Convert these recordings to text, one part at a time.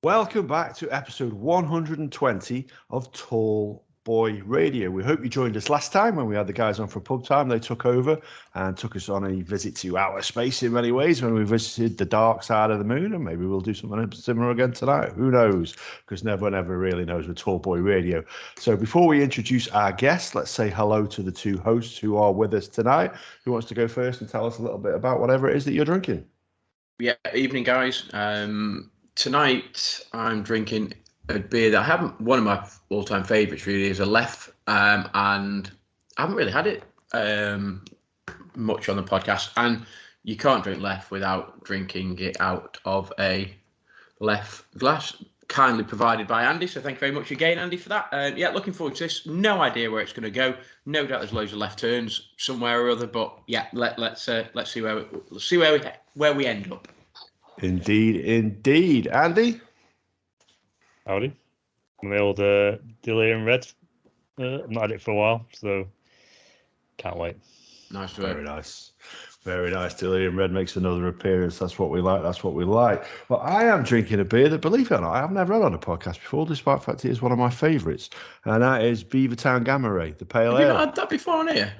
Welcome back to episode 120 of Tall Boy Radio. We hope you joined us last time when we had the guys on for pub time. They took over and took us on a visit to outer space in many ways when we visited the dark side of the moon, and maybe we'll do something similar again tonight. Who knows? Because never really knows with Tall Boy Radio. So before we introduce our guests, let's say hello to the two hosts who are with us tonight. Who wants to go first and tell us a little bit about whatever it is that you're drinking? Yeah, evening, guys. Tonight I'm drinking a beer that I haven't. One of my all-time favourites really is a Lef, and I haven't really had it much on the podcast. And you can't drink Lef without drinking it out of a Lef glass, kindly provided by Andy. So thank you very much again, Andy, for that. Yeah, looking forward to this. No idea where it's going to go. No doubt there's loads of left turns somewhere or other. But yeah, let's see where we end up. Indeed. Andy? Howdy. The old Delirium Red. I've not had it for a while, so can't wait. Nice. Very nice. Delirium Red makes another appearance. That's what we like. Well, I am drinking a beer that, believe it or not, I have never had on a podcast before, despite the fact it is one of my favourites. And that is Beavertown Gamma Ray, the pale ale. Have you not had that before on here?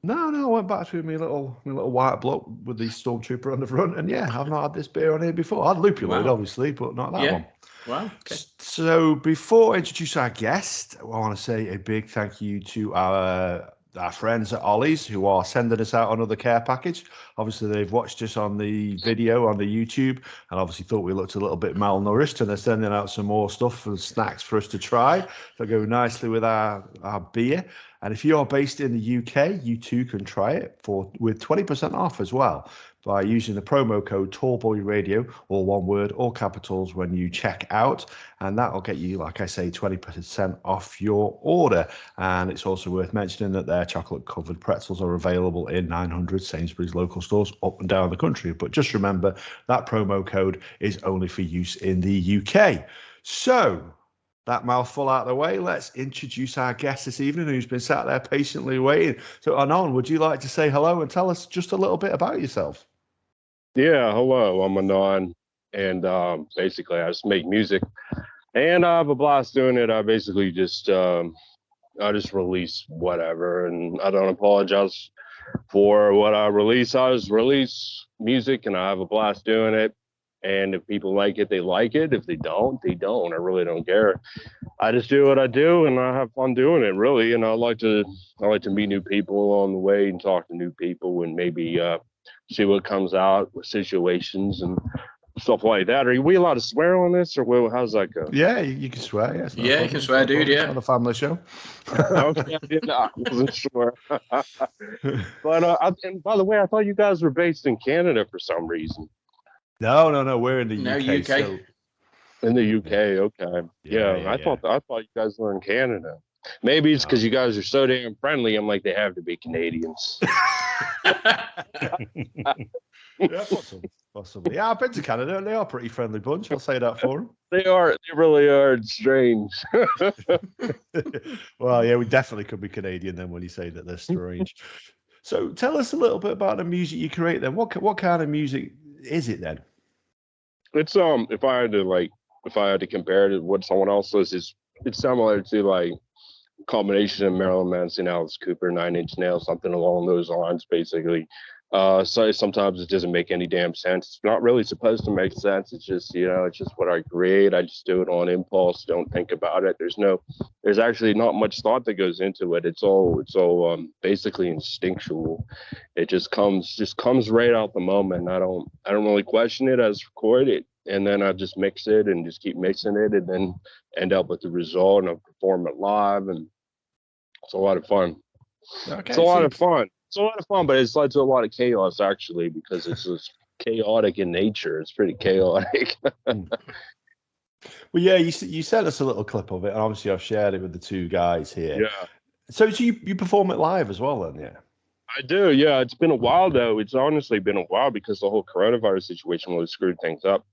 No, I went back to my little white bloke with the Stormtrooper on the front, and yeah, I've not had this beer on here before. I had Lupulid, obviously, but not that one. Wow. Okay. So before I introduce our guest, I want to say a big thank you to our friends at Ollie's who are sending us out another care package. Obviously, they've watched us on the video on the YouTube and obviously thought we looked a little bit malnourished, and they're sending out some more stuff and snacks for us to try that go nicely with our beer. And if you are based in the UK, you too can try it with 20% off as well by using the promo code TallBoyRadio, all one word, all capitals, when you check out. And that will get you, like I say, 20% off your order. And it's also worth mentioning that their chocolate-covered pretzels are available in 900 Sainsbury's local stores up and down the country. But just remember, that promo code is only for use in the UK. So, that mouthful out of the way, let's introduce our guest this evening who's been sat there patiently waiting. So, Anon, would you like to say hello and tell us just a little bit about yourself? Yeah, hello, I'm Anon, and basically I just make music, and I have a blast doing it. I basically just release whatever, and I don't apologize for what I release. I just release music, and I have a blast doing it. And if people like it, they like it. If they don't, they don't. I really don't care. I just do what I do, and I have fun doing it, really. And I like to meet new people along the way and talk to new people, and maybe see what comes out with situations and stuff like that. Are we allowed to swear on this, or how's that go? Yeah, you can swear. Yes, yeah, you can swear, dude. Yeah, it's not a family show. Okay, I wasn't sure. But and by the way, I thought you guys were based in Canada for some reason. No. We're in the UK. UK. So... In the UK, okay. Yeah, I thought you guys were in Canada. Maybe it's because you guys are so damn friendly. I'm like, they have to be Canadians. Yeah, possibly. Yeah, I've been to Canada, and they are a pretty friendly bunch. I'll say that for them. They are. They really are. It's strange. Well, yeah, we definitely could be Canadian then when you say that they're strange. So, tell us a little bit about the music you create. Then, what kind of music is it then? It's if I had to compare it to what someone else does, it's similar to like a combination of Marilyn Manson, Alice Cooper, Nine Inch Nails, something along those lines, basically. So sometimes it doesn't make any damn sense. It's not really supposed to make sense. It's just, it's just what I create. I just do it on impulse. Don't think about it. There's actually not much thought that goes into it. It's all basically instinctual. It just comes right out the moment. I don't really question it. I just record it, and then I just mix it and just keep mixing it, and then end up with the result, and I perform it live, and it's a lot of fun. Okay, it's a lot of fun. It's a lot of fun, but it's led to a lot of chaos, actually, because it's just chaotic in nature. It's pretty chaotic. Well, yeah, you sent us a little clip of it, and obviously I've shared it with the two guys here. Yeah. So you perform it live as well, then, yeah? I do, yeah. It's been a while, though. It's honestly been a while because the whole coronavirus situation really screwed things up.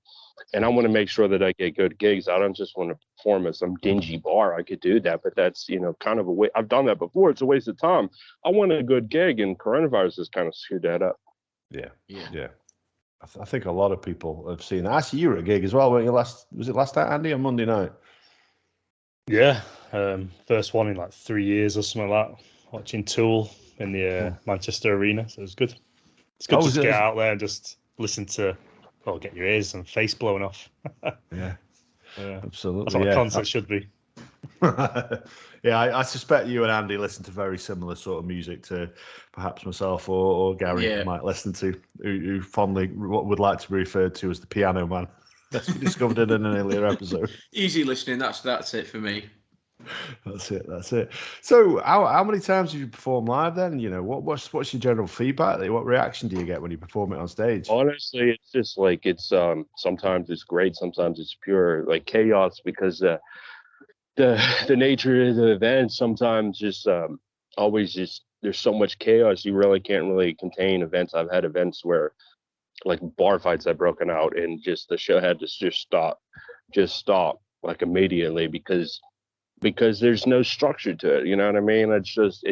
And I want to make sure that I get good gigs. I don't just want to perform at some dingy bar. I could do that, but that's, kind of a way. I've done that before. It's a waste of time. I want a good gig, and coronavirus has kind of screwed that up. Yeah. I think a lot of people have seen that. Actually, you were at a gig as well, weren't you? Was it last night, Andy, on Monday night? Yeah, first one in like 3 years or something like that. Watching Tool in the Manchester Arena, so it was good. It's good to get out there and just listen to, get your ears and face blown off. Yeah, absolutely. That's what a concert should be. Yeah, I suspect you and Andy listen to very similar sort of music to perhaps myself or Gary might listen to, who fondly would like to be referred to as the piano man. That's we discovered it in an earlier episode. Easy listening. That's it for me. That's it. So, how many times have you performed live then? You know, what's your general feedback? What reaction do you get when you perform it on stage? Honestly, it's just like it's sometimes it's great, sometimes it's pure like chaos because the nature of the event sometimes just always just there's so much chaos you really can't really contain events. I've had events where like bar fights had broken out and just the show had to just stop like immediately because there's no structure to it. You know what I mean? It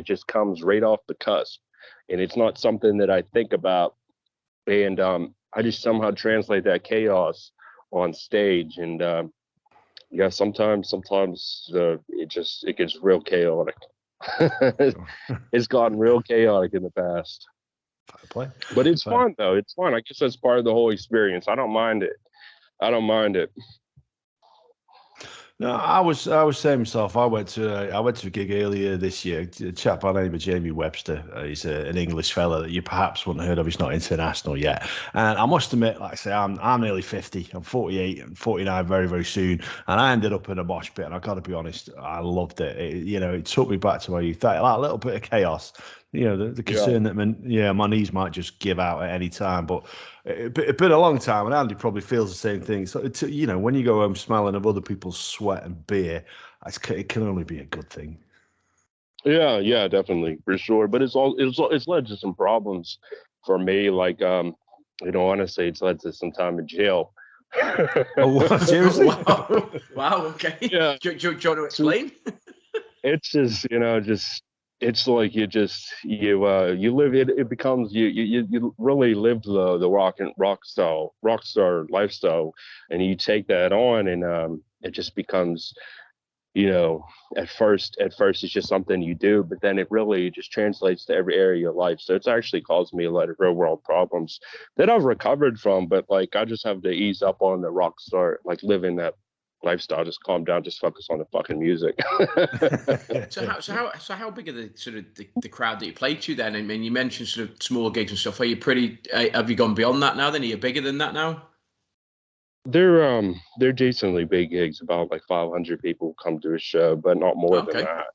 just comes right off the cusp, and it's not something that I think about, and I just somehow translate that chaos on stage, and yeah, sometimes it gets real chaotic. It's gotten real chaotic in the past. But it's fun though. It's fun. I guess that's part of the whole experience. I don't mind it. No, I was saying myself. I went to a gig earlier this year. A chap by the name of Jamie Webster. He's an English fella that you perhaps wouldn't have heard of. He's not international yet. And I must admit, like I say, I'm nearly 50. I'm 48 and 49 very, very soon. And I ended up in a mosh pit. And I've got to be honest, I loved it. It took me back to my youth. That little bit of chaos. The concern that my knees might just give out at any time. But it's been a long time, and Andy probably feels the same thing. So, when you go home smelling of other people's sweat and beer, it can only be a good thing. Yeah, definitely, for sure. But it's led to some problems for me. Like, honestly, it's led to some time in jail. Oh, seriously? Wow. Okay. Yeah. Do you want to explain? It's just, it's like you live it. It becomes you really live the rock star lifestyle, and you take that on, and it just becomes, at first it's just something you do, but then it really just translates to every area of your life. So it's actually caused me a lot of real world problems that I've recovered from, but like I just have to ease up on the rock star, like living that lifestyle, just calm down, just focus on the fucking music. So how big are the sort of the crowd that you play to then? I mean, you mentioned sort of small gigs and stuff. Are you have you gone beyond that now then? Are you bigger than that now? They're decently big gigs, about like 500 people come to a show, but not more than that.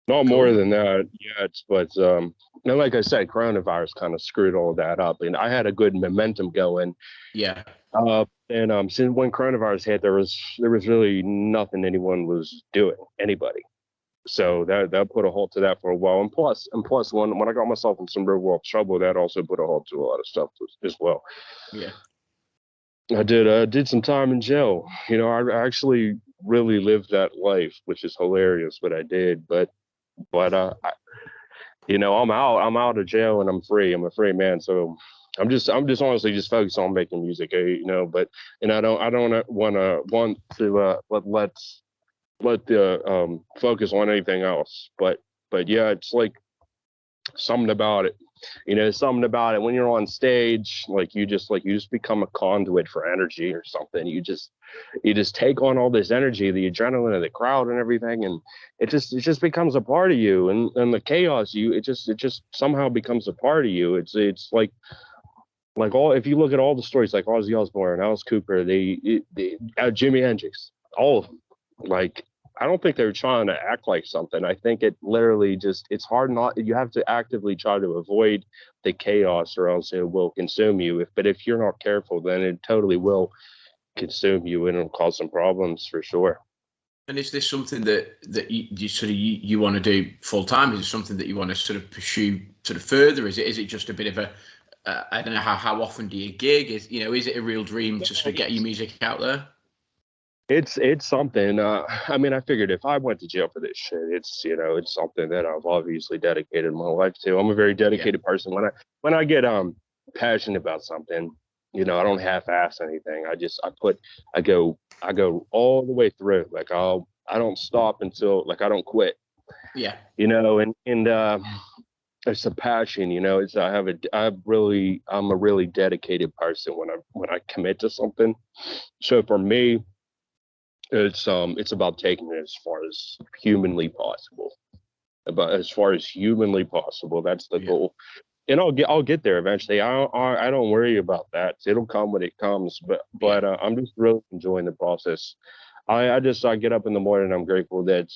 Not more than that yet, but now, like I said, coronavirus kind of screwed all that up, and I had a good momentum going. Yeah. And since when coronavirus hit, there was really nothing anyone was doing, anybody. So that put a halt to that for a while. And plus when I got myself in some real world trouble, that also put a halt to a lot of stuff as well. Yeah. I did some time in jail. I actually really lived that life, which is hilarious what I did. But I'm out of jail and I'm free. I'm a free man. So I'm just honestly just focused on making music, but I don't want to let the focus on anything else. But yeah, it's like something about it. Something about it when you're on stage, like you just become a conduit for energy or something. You just take on all this energy, the adrenaline of the crowd and everything, and it just becomes a part of you. And the chaos, it just somehow becomes a part of you. It's like all, if you look at all the stories, like Ozzy Osbourne, Alice Cooper, Jimi Hendrix, all of them, like, I don't think they're trying to act like something. I think it literally it's hard not, you have to actively try to avoid the chaos or else it will consume you. But if you're not careful, then it totally will consume you and it'll cause some problems for sure. And is this something that you sort of you want to do full time? Is it something that you want to sort of pursue sort of further? Is it just a bit of a I don't know, how often do you gig? Is it a real dream to sort of get your music out there? It's something. I mean, I figured if I went to jail for this shit, it's something that I've obviously dedicated my life to. I'm a very dedicated person. When I get passionate about something, I don't half-ass anything. I go all the way through. Like I don't stop until, like, I don't quit. Yeah. And it's a passion. I'm a really dedicated person when I commit to something. So for me, it's about taking it as far as humanly possible. That's the goal. And I'll get there eventually. I don't worry about that. It'll come when it comes. But I'm just really enjoying the process. I get up in the morning. I'm grateful that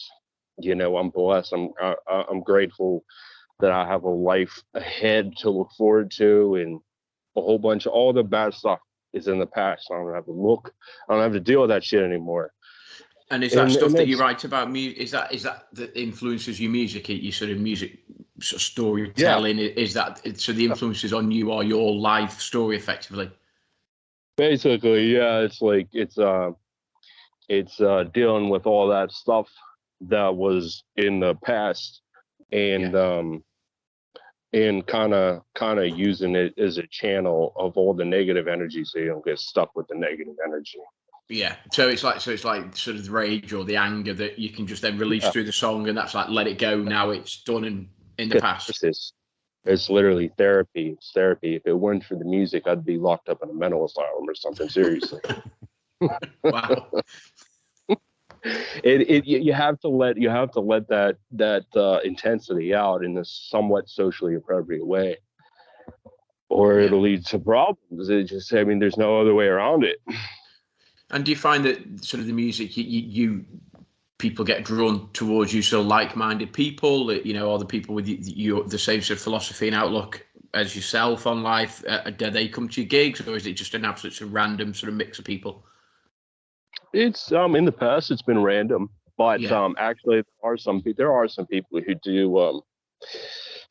I'm blessed. I'm grateful that I have a life ahead to look forward to, and a whole bunch of all the bad stuff is in the past. I don't have to deal with that shit anymore. And is that stuff that you write about music? Is that influences your music? Your sort of music sort of storytelling? Yeah. Is that so? The influences on you are your life story, effectively. Basically, yeah. It's like it's dealing with all that stuff that was in the past, and kind of using it as a channel of all the negative energy, so you don't get stuck with the negative energy. Yeah, so it's like sort of the rage or the anger that you can just then release through the song, and that's like, let it go. Now it's done in the past. It's literally therapy. It's therapy. If it weren't for the music, I'd be locked up in a mental asylum or something. Seriously. Wow. You have to let that intensity out in a somewhat socially appropriate way, or it'll lead to problems. There's no other way around it. And do you find that sort of the music, you people get drawn towards you, so like-minded people, all the people with the same sort of philosophy and outlook as yourself on life? Do they come to your gigs, or is it just an absolute sort of random sort of mix of people? It's in the past it's been random, but actually there are some people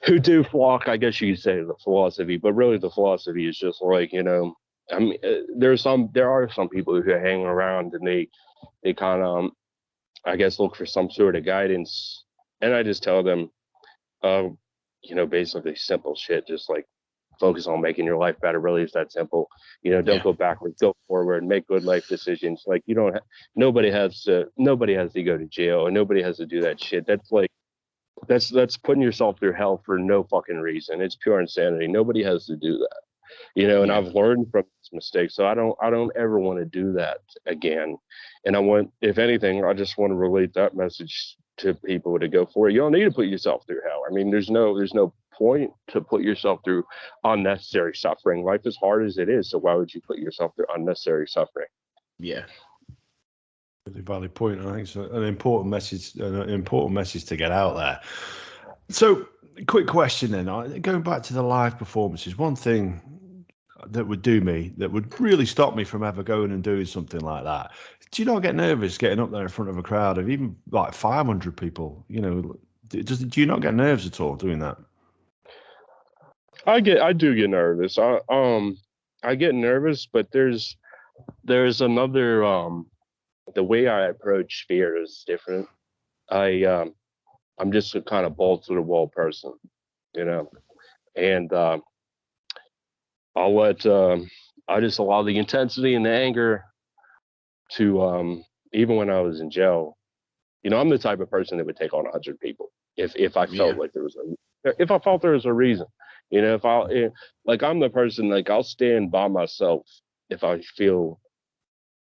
who do flock, I guess you could say, the philosophy, but really the philosophy is just like, there are some people who hang around and they kind of, I guess, look for some sort of guidance, and I just tell them, basically simple shit, just like focus on making your life better. Really, it's that simple. Don't go backwards, go forward, make good life decisions. Like, nobody has to go to jail, and nobody has to do that shit. That's like, that's putting yourself through hell for no fucking reason. It's pure insanity. Nobody has to do that. And I've learned from this mistake, so I don't ever want to do that again. And if anything, I just want to relate that message to people to go for it. You don't need to put yourself through hell. I mean, there's no point to put yourself through unnecessary suffering. Life is hard as it is, so why would you put yourself through unnecessary suffering? Yeah. Really valid point. I think it's an important message to get out there. So, quick question then. Going back to the live performances, one thing that would really stop me from ever going and doing something like that. Do you not get nervous getting up there in front of a crowd of even like 500 people? Do you not get nerves at all doing that? I do get nervous. I get nervous, but there's another the way I approach fear is different. I'm just a kind of balls to the wall person, and I just allow the intensity and the anger to, even when I was in jail, I'm the type of person that would take on 100 people if I felt like if I felt there was a reason, I'm the person, like, I'll stand by myself if I feel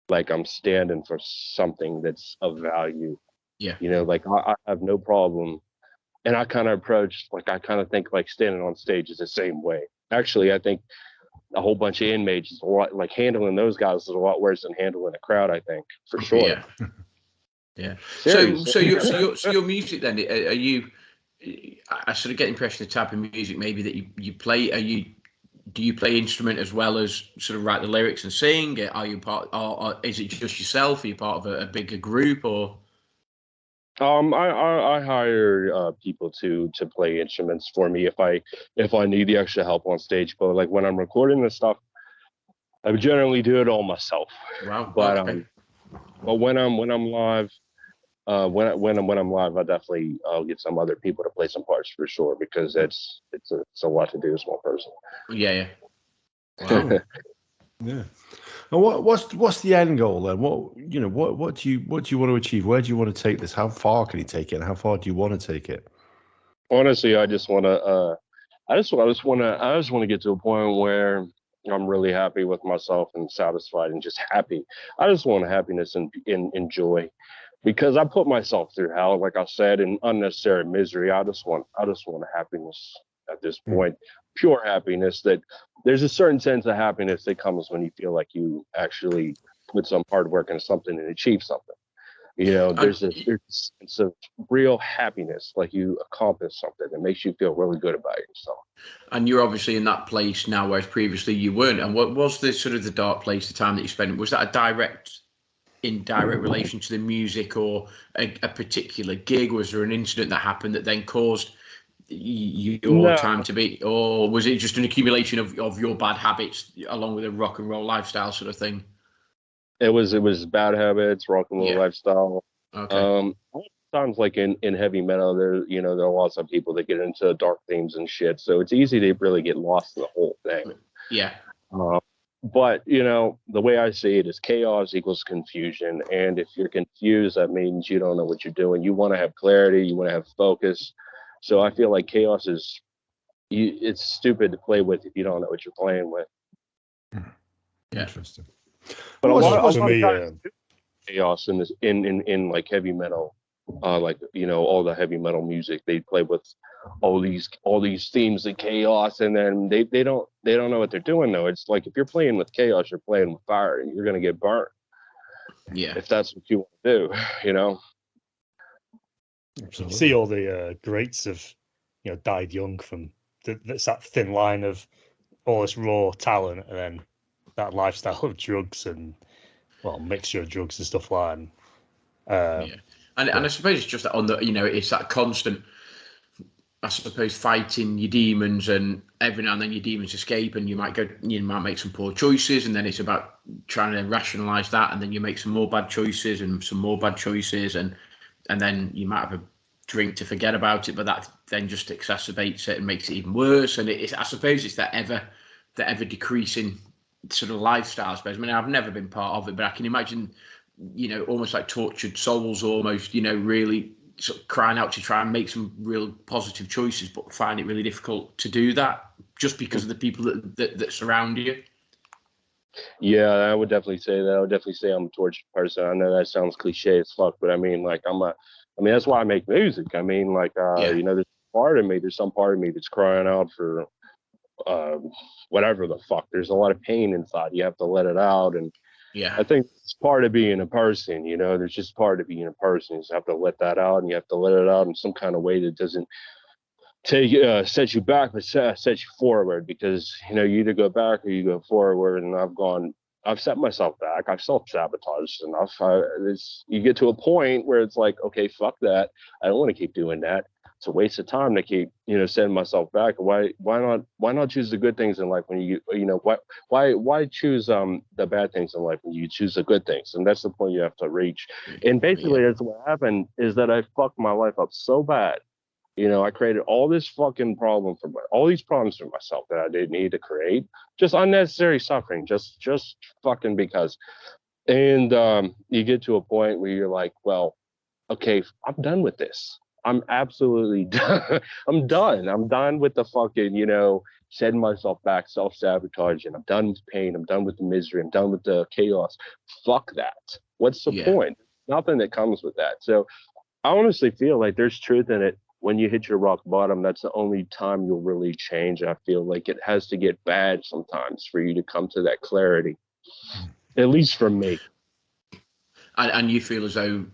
like I'm standing for something that's of value. Yeah. I have no problem. And I kind of think like standing on stage is the same way. Actually, I think a whole bunch of inmates is a lot, like, handling those guys is a lot worse than handling a crowd, I think, for sure. Yeah. Yeah. So your music then, are you, I sort of get the impression the type of music maybe that you play, do you play instrument as well as sort of write the lyrics and sing? Are you part, or is it just yourself? Are you part of a bigger group, or? I hire people to play instruments for me if I need the extra help on stage. But like when I'm recording this stuff, I generally do it all myself. Wow. But okay. But when I'm live, when I'm live, I'll get some other people to play some parts for sure, because it's a lot to do as one person. Yeah. Wow. Yeah. And what's the end goal then? What do you want to achieve? Where do you want to take this? How far can you take it? And how far do you want to take it? Honestly, I just want to. I just want to get to a point where I'm really happy with myself and satisfied and just happy. I just want happiness and joy, because I put myself through hell, like I said, in unnecessary misery. I just want happiness at this point, pure happiness. That there's a certain sense of happiness that comes when you feel like you actually put some hard work into something and achieve something. There's a sense of real happiness, like you accomplished something that makes you feel really good about yourself. And you're obviously in that place now, whereas previously you weren't. And what was the sort of the dark place, the time that you spent? Was that a indirect relation to the music, or a particular gig? Was there an incident that happened that then caused your time to be, or was it just an accumulation of your bad habits along with a rock and roll lifestyle sort of thing? It was bad habits, rock and roll lifestyle. Okay. Sometimes, like in heavy metal, there are lots of people that get into dark themes and shit, so it's easy to really get lost in the whole thing. Yeah. But the way I see it is chaos equals confusion, and if you're confused, that means you don't know what you're doing. You want to have clarity, you want to have focus. So I feel like chaos it's stupid to play with if you don't know what you're playing with. Yeah. Interesting. But a lot of chaos in this in like heavy metal, like all the heavy metal music, they play with all these themes of chaos, and then they don't know what they're doing though. It's like if you're playing with chaos, you're playing with fire, and you're gonna get burnt. Yeah. If that's what you want to do, You see all the greats have died young from that's that thin line of all this raw talent, and then that lifestyle of drugs and mixture of drugs and stuff like that. And I suppose it's just that on the it's that constant, I suppose, fighting your demons, and every now and then your demons escape, and you might make some poor choices, and then it's about trying to rationalize that, and then you make some more bad choices and some more bad choices, and then you might have a drink to forget about it, but that then just exacerbates it and makes it even worse. And I suppose it's that ever decreasing sort of lifestyle, I suppose. I mean, I've never been part of it, but I can imagine, almost like tortured souls, almost, really sort of crying out to try and make some real positive choices, but find it really difficult to do that just because of the people that surround you. Yeah, I would definitely say that. I would definitely say I'm a tortured person. I know that sounds cliche as fuck, but I mean, like, that's why I make music. I mean, like, there's some part of me that's crying out for whatever the fuck. There's a lot of pain inside. You have to let it out. And I think it's part of being a person, there's just part of being a person. You just have to let that out, and you have to let it out in some kind of way that doesn't set you back, but set you forward, because you either go back or you go forward. And I've set myself back. I've self-sabotaged enough. You get to a point where it's like, okay, fuck that. I don't want to keep doing that. It's a waste of time to keep setting myself back. Why not choose the good things in life when why choose the bad things in life when you choose the good things? And that's the point you have to reach. And basically that's what happened, is that I fucked my life up so bad. I created all this fucking all these problems for myself that I didn't need to create. Just unnecessary suffering, just fucking because. And you get to a point where you're like, well, okay, I'm done with this. I'm absolutely done. I'm done. I'm done with the fucking, setting myself back, self-sabotaging. I'm done with pain. I'm done with the misery. I'm done with the chaos. Fuck that. What's the point? Nothing that comes with that. So I honestly feel like there's truth in it. When you hit your rock bottom, that's the only time you'll really change. I feel like it has to get bad sometimes for you to come to that clarity, at least for me. And you feel as though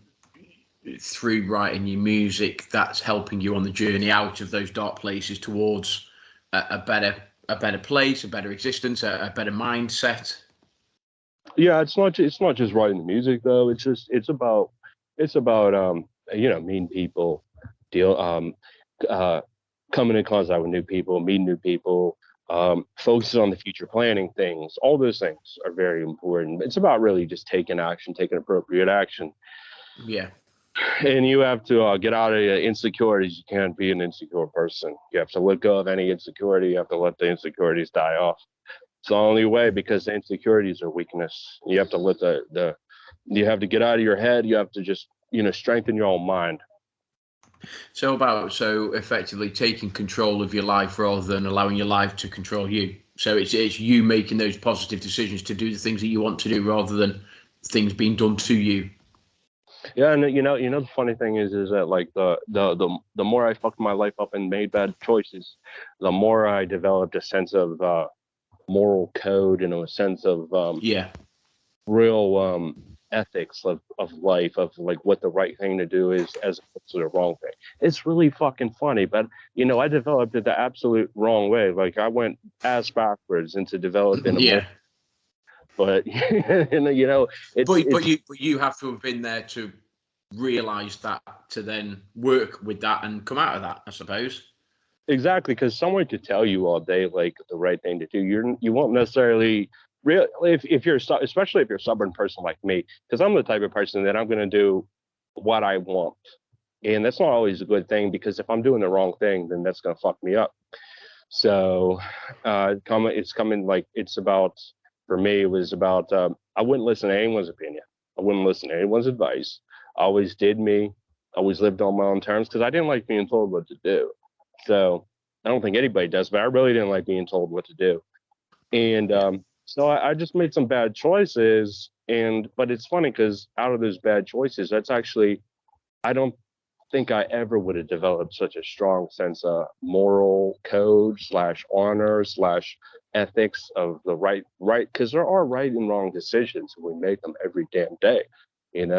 through writing your music, that's helping you on the journey out of those dark places towards a better place, a better existence, a better mindset. Yeah, it's not just writing the music though. It's about meeting people, coming in contact with new people, meeting new people, focusing on the future, planning things. All those things are very important. It's about really just taking appropriate action. Yeah. And you have to get out of your insecurities. You can't be an insecure person. You have to let go of any insecurity. You have to let the insecurities die off. It's the only way, because the insecurities are weakness. You have to let you have to get out of your head. You have to just, strengthen your own mind. So effectively taking control of your life rather than allowing your life to control you. So it's you making those positive decisions to do the things that you want to do rather than things being done to you. Yeah, and the funny thing is that like the more I fucked my life up and made bad choices, the more I developed a sense of moral code and a sense of real ethics of life, of like what the right thing to do is as opposed to the wrong thing. It's really fucking funny, but I developed it the absolute wrong way. Like I went ass backwards into developing but you have to have been there to realize that, to then work with that and come out of that, I suppose. Exactly, because someone could tell you all day like the right thing to do. You won't necessarily if you're, especially if you're a stubborn person like me, because I'm the type of person that I'm going to do what I want, and that's not always a good thing, because if I'm doing the wrong thing, then that's going to fuck me up. So for me, it was about I wouldn't listen to anyone's opinion. I wouldn't listen to anyone's advice. I always did me. I always lived on my own terms, because I didn't like being told what to do. So I don't think anybody does, but I really didn't like being told what to do. And so I just made some bad choices. But it's funny, because out of those bad choices, that's actually, I don't think I ever would have developed such a strong sense of moral code / honor / ethics of the right, because there are right and wrong decisions, and we make them every damn day, and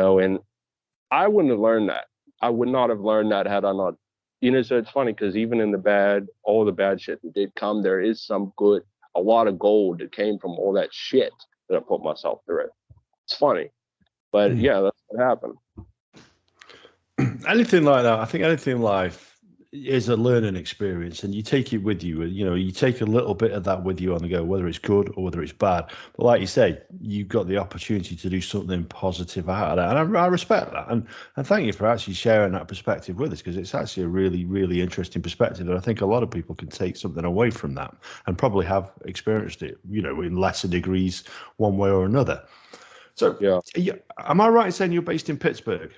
I wouldn't have learned that. I would not have learned that had I not, so it's funny, because even in all the bad shit that did come, there is a lot of gold that came from all that shit that I put myself through. It's funny, but yeah, that's what happened. Anything like that, I think anything in life is a learning experience, and you take it with you. You take a little bit of that with you on the go, whether it's good or whether it's bad. But like you say, you've got the opportunity to do something positive out of that, and I respect that. And thank you for actually sharing that perspective with us, because it's actually a really, really interesting perspective, and I think a lot of people can take something away from that and probably have experienced it, in lesser degrees, one way or another. So, yeah, am I right in saying you're based in Pittsburgh?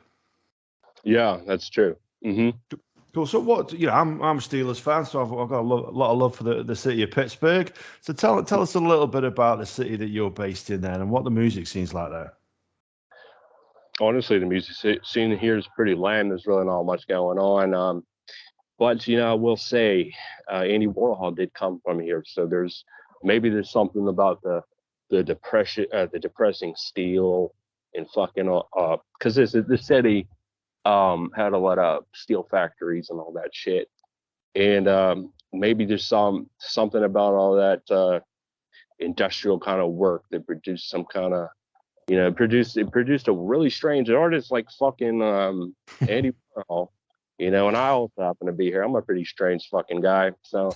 Yeah, that's true. Mm-hmm. Cool. So I'm a Steelers fan, so I've got a lot of love for the city of Pittsburgh. So tell us a little bit about the city that you're based in then, and what the music scene's like there. Honestly, the music scene here is pretty lame. There's really not much going on. But I will say, Andy Warhol did come from here, so there's something about the depressing steel and fucking because the city had a lot of steel factories and all that shit, and maybe there's something about all that industrial kind of work that produced some kind of produced a really strange artist like fucking Andy Warhol, and I also happen to be here. I'm a pretty strange fucking guy, so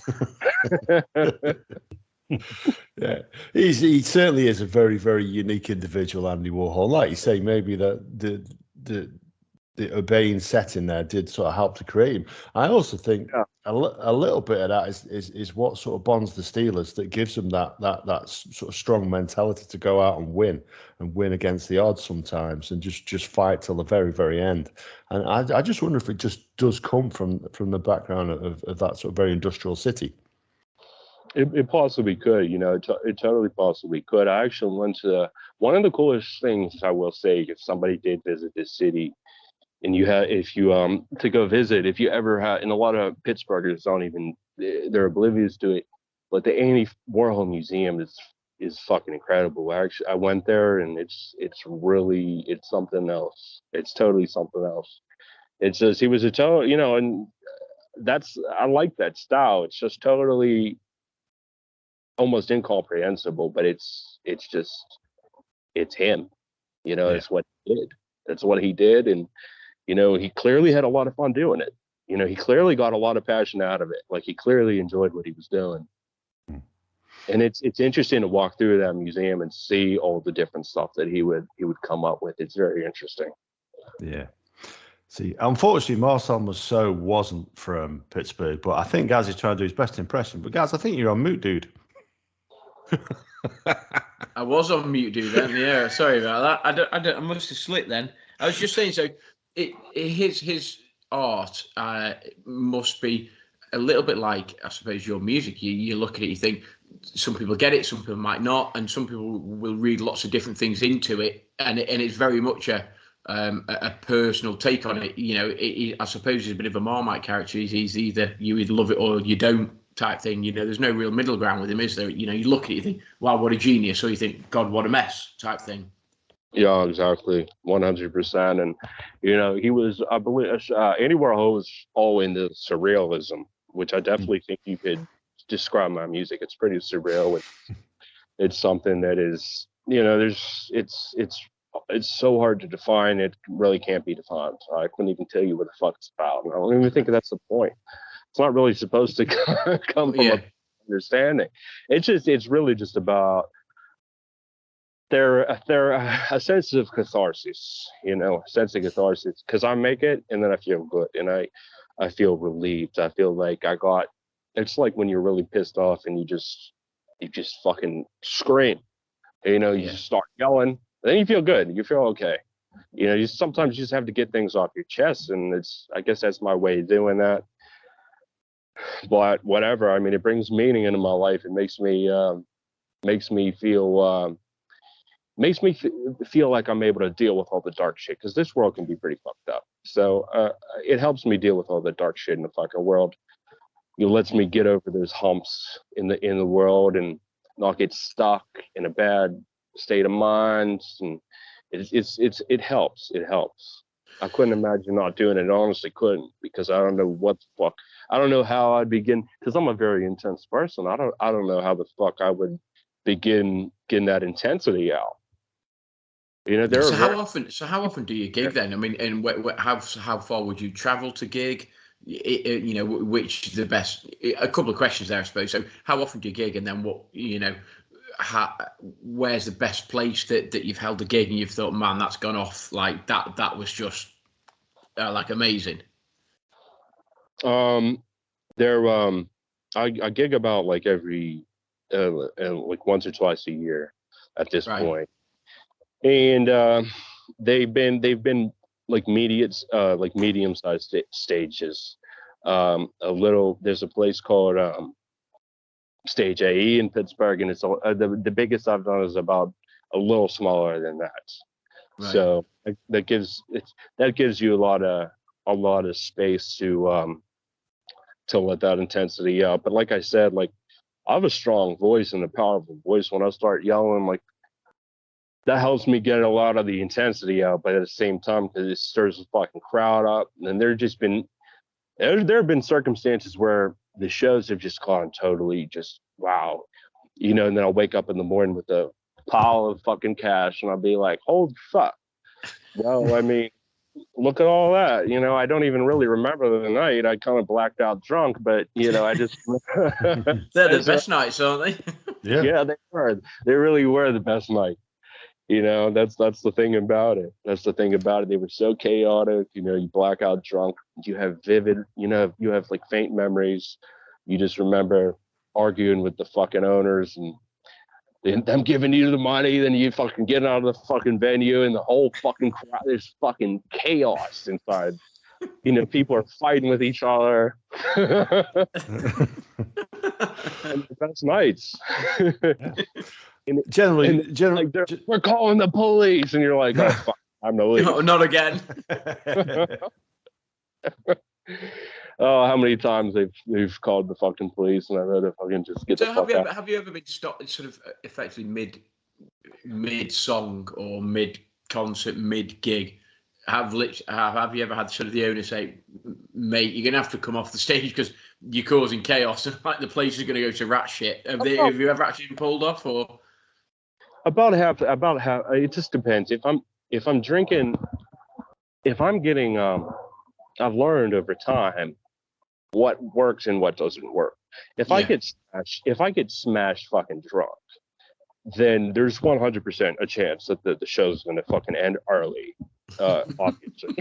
yeah, he certainly is a very, very unique individual, Andy Warhol. Like you say, maybe the urbane setting there did sort of help to create him. I also think a little bit of that is what sort of bonds the Steelers, that gives them that sort of strong mentality to go out and win against the odds sometimes, and just fight till the very, very end. And I just wonder if it just does come from the background of that sort of very industrial city. It possibly could, it totally possibly could. I actually went to one of the coolest things, I will say, if somebody did visit this city, and to go visit, if you ever had, and a lot of Pittsburghers they're oblivious to it, but the Andy Warhol Museum is fucking incredible. I went there, and it's something else. It's totally something else. It's just, he was a total, and I like that style. It's just totally almost incomprehensible, but it's him, It's what he did. That's what he did. And, he clearly had a lot of fun doing it. He clearly got a lot of passion out of it. Like, he clearly enjoyed what he was doing. And it's interesting to walk through that museum and see all the different stuff that he would come up with. It's very interesting. Yeah. See, unfortunately, Marcel Marceau wasn't from Pittsburgh, but I think Gaz is trying to do his best impression. But Gaz, I think you're on mute, dude. I was on mute, dude. Then, yeah. Sorry about that. I must have slipped then. I was just saying. So, his art must be a little bit like, I suppose, your music. You look at it, you think some people get it, some people might not, and some people will read lots of different things into it, and it's very much a personal take on it. You know, I suppose he's a bit of a Marmite character. He's either you either love it or you don't type thing. You know, there's no real middle ground with him, is there? You know, you look at it, you think, wow, what a genius, or you think, God, what a mess type thing. Yeah, exactly, 100%. And you know, he was, I believe, Andy Warhol was all into surrealism, which I definitely think you could describe my music. It's pretty surreal. It's something that is, you know, it's so hard to define. It really can't be defined. So I couldn't even tell you what the fuck it's about. And I don't even think that's the point. It's not really supposed to come from a understanding. It's really just about they're a sense of catharsis, you know, a sense of catharsis, because I make it and then I feel good and I feel relieved. I feel like it's like when you're really pissed off and you just fucking scream, you know, you just start yelling, then you feel good, you feel okay. You know, sometimes you just have to get things off your chest, and I guess that's my way of doing that. But whatever, I mean, it brings meaning into my life. It makes me feel like I'm able to deal with all the dark shit, because this world can be pretty fucked up. So it helps me deal with all the dark shit in the fucking world. It lets me get over those humps in the world and not get stuck in a bad state of mind. And it helps. It helps. I couldn't imagine not doing it. I honestly couldn't, because I don't know what the fuck. I don't know how I'd begin, because I'm a very intense person. I don't know how the fuck I would begin getting that intensity out. You know, how often do you gig then? I mean, and how far would you travel to gig? You know, which is the best? A couple of questions there, I suppose. So, how often do you gig, and then what? You know, where's the best place that you've held a gig and you've thought, man, that's gone off like that? That was just like amazing. I gig about like every like once or twice a year at this point. And they've been like medium-sized stages. There's a place called Stage AE in Pittsburgh, and it's the biggest I've done is about a little smaller than that. Right. So that gives you a lot of space to let that intensity out. But like I said, like I have a strong voice and a powerful voice. When I start yelling, like, that helps me get a lot of the intensity out, but at the same time, because it stirs the fucking crowd up. And there have been circumstances where the shows have just gone totally just wow, you know. And then I'll wake up in the morning with a pile of fucking cash, and I'll be like, holy fuck. Well, I mean, look at all that. You know, I don't even really remember the night. I kind of blacked out drunk, but you know, I just they're the best nights, aren't they? Yeah, they were. They really were the best night. You know, that's the thing about it. That's the thing about it. They were so chaotic. You know, you black out drunk. You have vivid, you know, you have like faint memories. You just remember arguing with the fucking owners and them giving you the money. Then you fucking get out of the fucking venue and the whole fucking crowd. There's fucking chaos inside. You know, people are fighting with each other. And the best nights. Generally, like we're calling the police, and you're like, oh, fuck, I'm the police. No, not again. Oh, how many times they've called the fucking police, and I've had to fucking just get the fuck out. Have you ever been stopped, sort of effectively mid song or mid concert, mid gig? Have you ever had sort of the owner say, mate, you're gonna have to come off the stage because you're causing chaos and like the place is gonna go to rat shit? Have you ever actually been pulled off? Or about half, it just depends. If I'm drinking, if I'm getting I've learned over time what works and what doesn't work. If I get smashed fucking drunk, then there's 100% a chance that the show's gonna fucking end early. Obviously.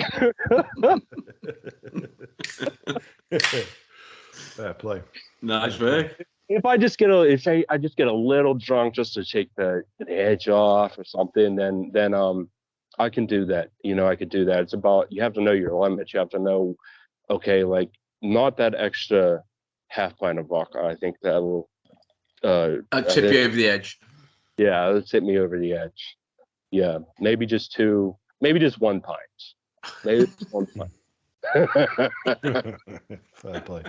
Fair play. Nice work. If I just get a little drunk just to take the edge off or something, then I can do that. I could do that. It's about, you have to know your limits. You have to know, okay, like, not that extra half pint of vodka. I think that will tip you over the edge. Yeah, let's hit me over the edge. Yeah, maybe just one pint. Maybe just one pint. Fair play.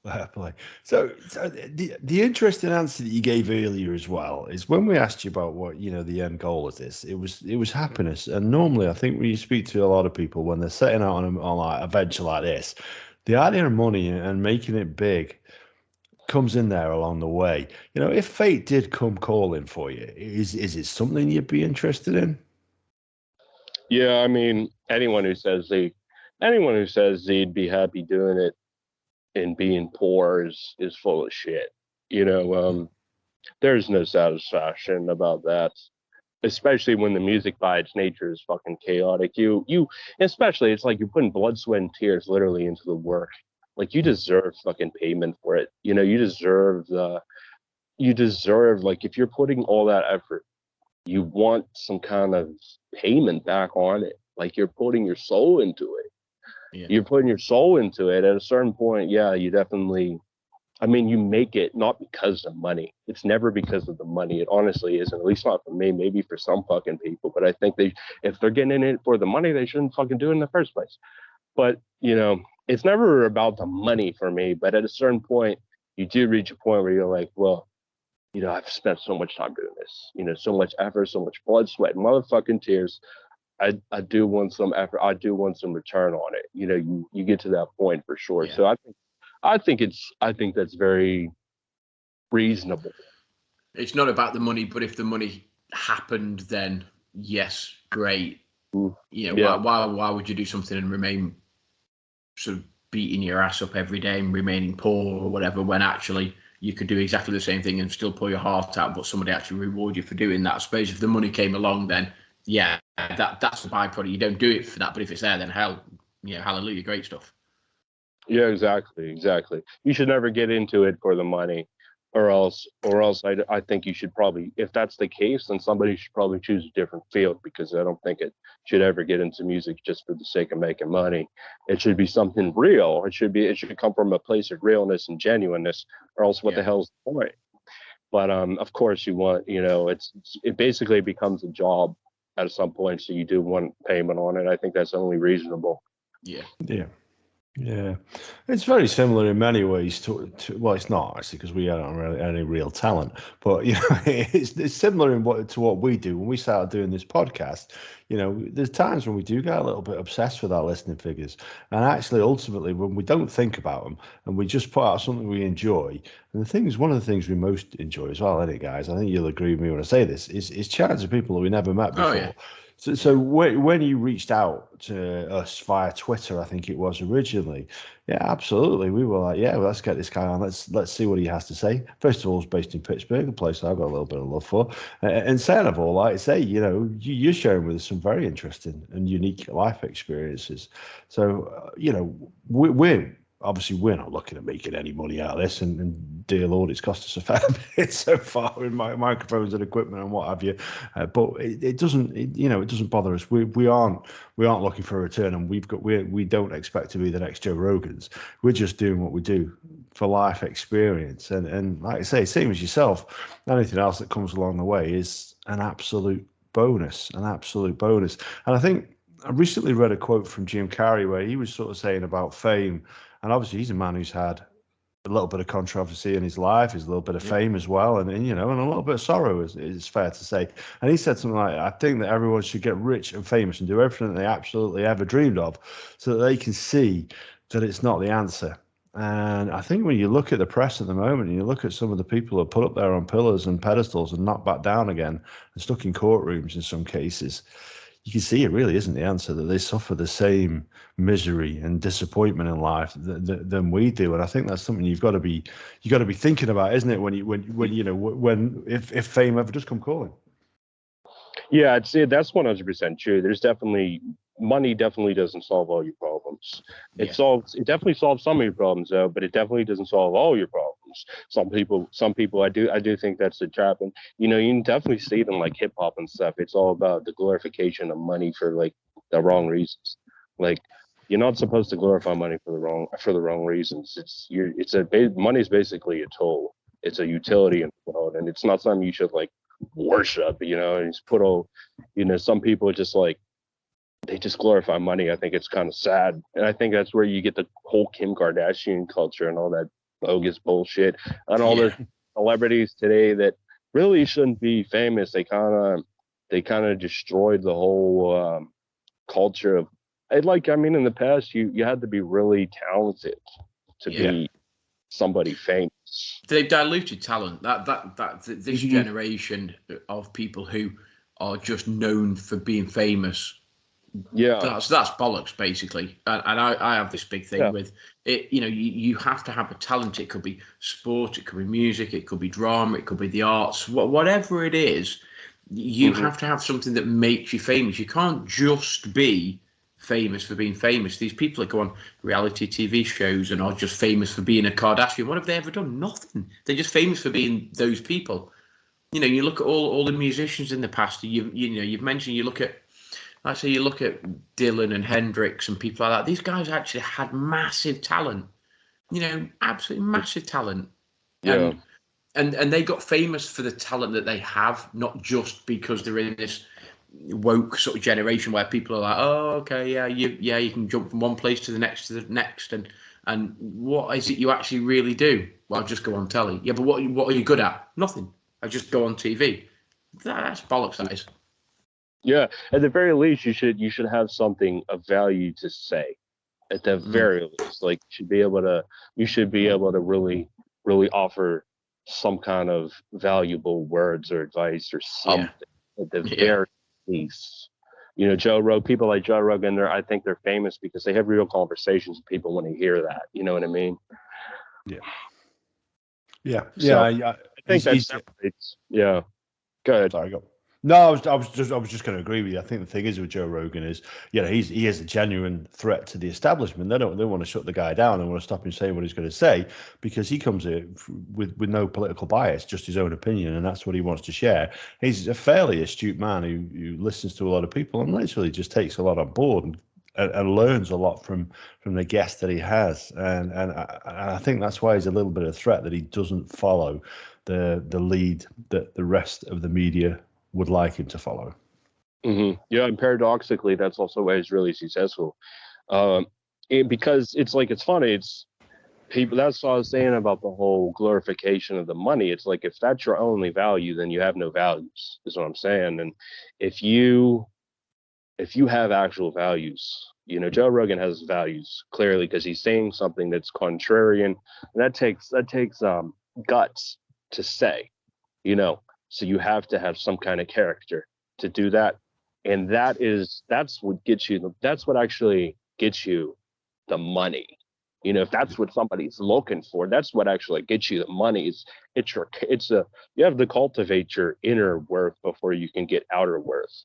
Fair play. So the interesting answer that you gave earlier as well is when we asked you about what the end goal of this, it was happiness. And normally, I think when you speak to a lot of people when they're setting out on like a venture like this, the idea of money and making it big comes in there along the way. If fate did come calling for you, is it something you'd be interested in? Yeah, I mean, anyone who says they'd be happy doing it and being poor is full of shit. There's no satisfaction about that, especially when the music by its nature is fucking chaotic. Especially, it's like you're putting blood, sweat, and tears literally into the work. Like, you deserve fucking payment for it. You deserve like, if you're putting all that effort, you want some kind of payment back on it. Like, you're putting your soul into it. Yeah. You're putting your soul into it. At a certain point, yeah, you definitely, you make it not because of money. It's never because of the money. It honestly isn't, at least not for me, maybe for some fucking people. But I think if they're getting in it for the money, they shouldn't fucking do it in the first place. But, it's never about the money for me. But at a certain point, you do reach a point where you're like, well, I've spent so much time doing this, so much effort, so much blood, sweat, and motherfucking tears. I do want some effort. I do want some return on it. You get to that point for sure. Yeah. So I think that's very reasonable. It's not about the money, but if the money happened, then yes, great. Yeah. Why would you do something and remain sort of beating your ass up every day and remaining poor or whatever, when actually you could do exactly the same thing and still pull your heart out, but somebody actually reward you for doing that? I suppose if the money came along, then yeah, that's the byproduct. You don't do it for that, but if it's there, then hallelujah, great stuff. Yeah, exactly. You should never get into it for the money, or else I think you should probably, if that's the case, then somebody should probably choose a different field, because I don't think it should ever get into music just for the sake of making money. It should be something real. It should come from a place of realness and genuineness, or else what the hell's the point? But of course you want, it basically becomes a job at some point, so you do want payment on it. I think that's only reasonable. Yeah, it's very similar in many ways to well, it's not actually, because we don't really any real talent, but it's similar to what we do when we started doing this podcast. There's times when we do get a little bit obsessed with our listening figures, and actually ultimately when we don't think about them and we just put out something we enjoy. And one of the things we most enjoy as well, isn't it, guys? I think you'll agree with me when I say this, is chatting to people that we never met before. Oh, yeah. So when you reached out to us via Twitter, I think it was originally, yeah, absolutely. We were like, yeah, well, let's get this guy on. Let's see what he has to say. First of all, he's based in Pittsburgh, a place I've got a little bit of love for. And second of all, like I say, you're sharing with us some very interesting and unique life experiences. So, we're not looking at making any money out of this, and dear Lord, it's cost us a fair bit so far with microphones and equipment and what have you. But it doesn't bother us. We aren't looking for a return, and we don't expect to be the next Joe Rogans. We're just doing what we do for life experience, and like I say, same as yourself. Anything else that comes along the way is an absolute bonus. And I think I recently read a quote from Jim Carrey where he was sort of saying about fame. And obviously, he's a man who's had a little bit of controversy in his life, he's a little bit of fame as well, and a little bit of sorrow, is fair to say. And he said something like, I think that everyone should get rich and famous and do everything they absolutely ever dreamed of, so that they can see that it's not the answer. And I think when you look at the press at the moment, and you look at some of the people who are put up there on pillars and pedestals and knocked back down again, and stuck in courtrooms in some cases, you can see it really isn't the answer, that they suffer the same misery and disappointment in life than we do. And I think that's something you've got to be thinking about, isn't it? If fame ever does come calling. Yeah, I'd say that's 100% true. There's money definitely doesn't solve all your problems. It definitely solves some of your problems though, but it definitely doesn't solve all your problems. values. Some people, I do think that's a trap, and you can definitely see it in like hip hop and stuff. It's all about the glorification of money for like the wrong reasons. Like you're not supposed to glorify money for the wrong reasons. Money's basically a tool. It's a utility in the world, and it's not something you should like worship. And just put all, some people just like they just glorify money. I think it's kind of sad, and I think that's where you get the whole Kim Kardashian culture and all that bogus bullshit, and all the celebrities today that really shouldn't be famous. They kind of destroyed the whole culture of. In the past, you had to be really talented to be somebody famous. They've diluted talent. This generation of people who are just known for being famous. Yeah, that's bollocks basically. And I have this big thing with it. You have to have a talent. It could be sport, it could be music, it could be drama, it could be the arts. Whatever it is, you have to have something that makes you famous. You can't just be famous for being famous. These people that go on reality TV shows and are just famous for being a Kardashian. What have they ever done? Nothing. They're just famous for being those people. You look at all the musicians in the past. You've mentioned. You look at Dylan and Hendrix and people like that. These guys actually had massive talent. Absolutely massive talent. Yeah. And they got famous for the talent that they have, not just because they're in this woke sort of generation where people are like, oh, okay, you can jump from one place to the next and what is it you actually really do? Well, I'll just go on telly. Yeah, but what are you good at? Nothing. I just go on TV. That's bollocks, that is. Yeah, at the very least, you should have something of value to say. At the very least, like you should be able to really, really offer some kind of valuable words or advice or something. At the very least, people like Joe Rogan, I think they're famous because they have real conversations with people when they hear that. You know what I mean? Yeah. I think that separates. Yeah. Go ahead. Sorry, go. No, I was just going to agree with you. I think the thing is with Joe Rogan is, he is a genuine threat to the establishment. They want to shut the guy down. They want to stop him saying what he's going to say because he comes here with no political bias, just his own opinion, and that's what he wants to share. He's a fairly astute man who listens to a lot of people and literally just takes a lot on board and learns a lot from the guests that he has. And I think that's why he's a little bit of a threat, that he doesn't follow the lead that the rest of the media would like him to follow. Yeah, and paradoxically, that's also why he's really successful. Because it's funny. It's people. That's what I was saying about the whole glorification of the money. It's like if that's your only value, then you have no values. Is what I'm saying. And if you have actual values, Joe Rogan has values clearly because he's saying something that's contrarian, and that takes guts to say, So you have to have some kind of character to do that, and that's what actually gets you the money. If that's what somebody's looking for, that's what actually gets you the money. You have to cultivate your inner worth before you can get outer worth.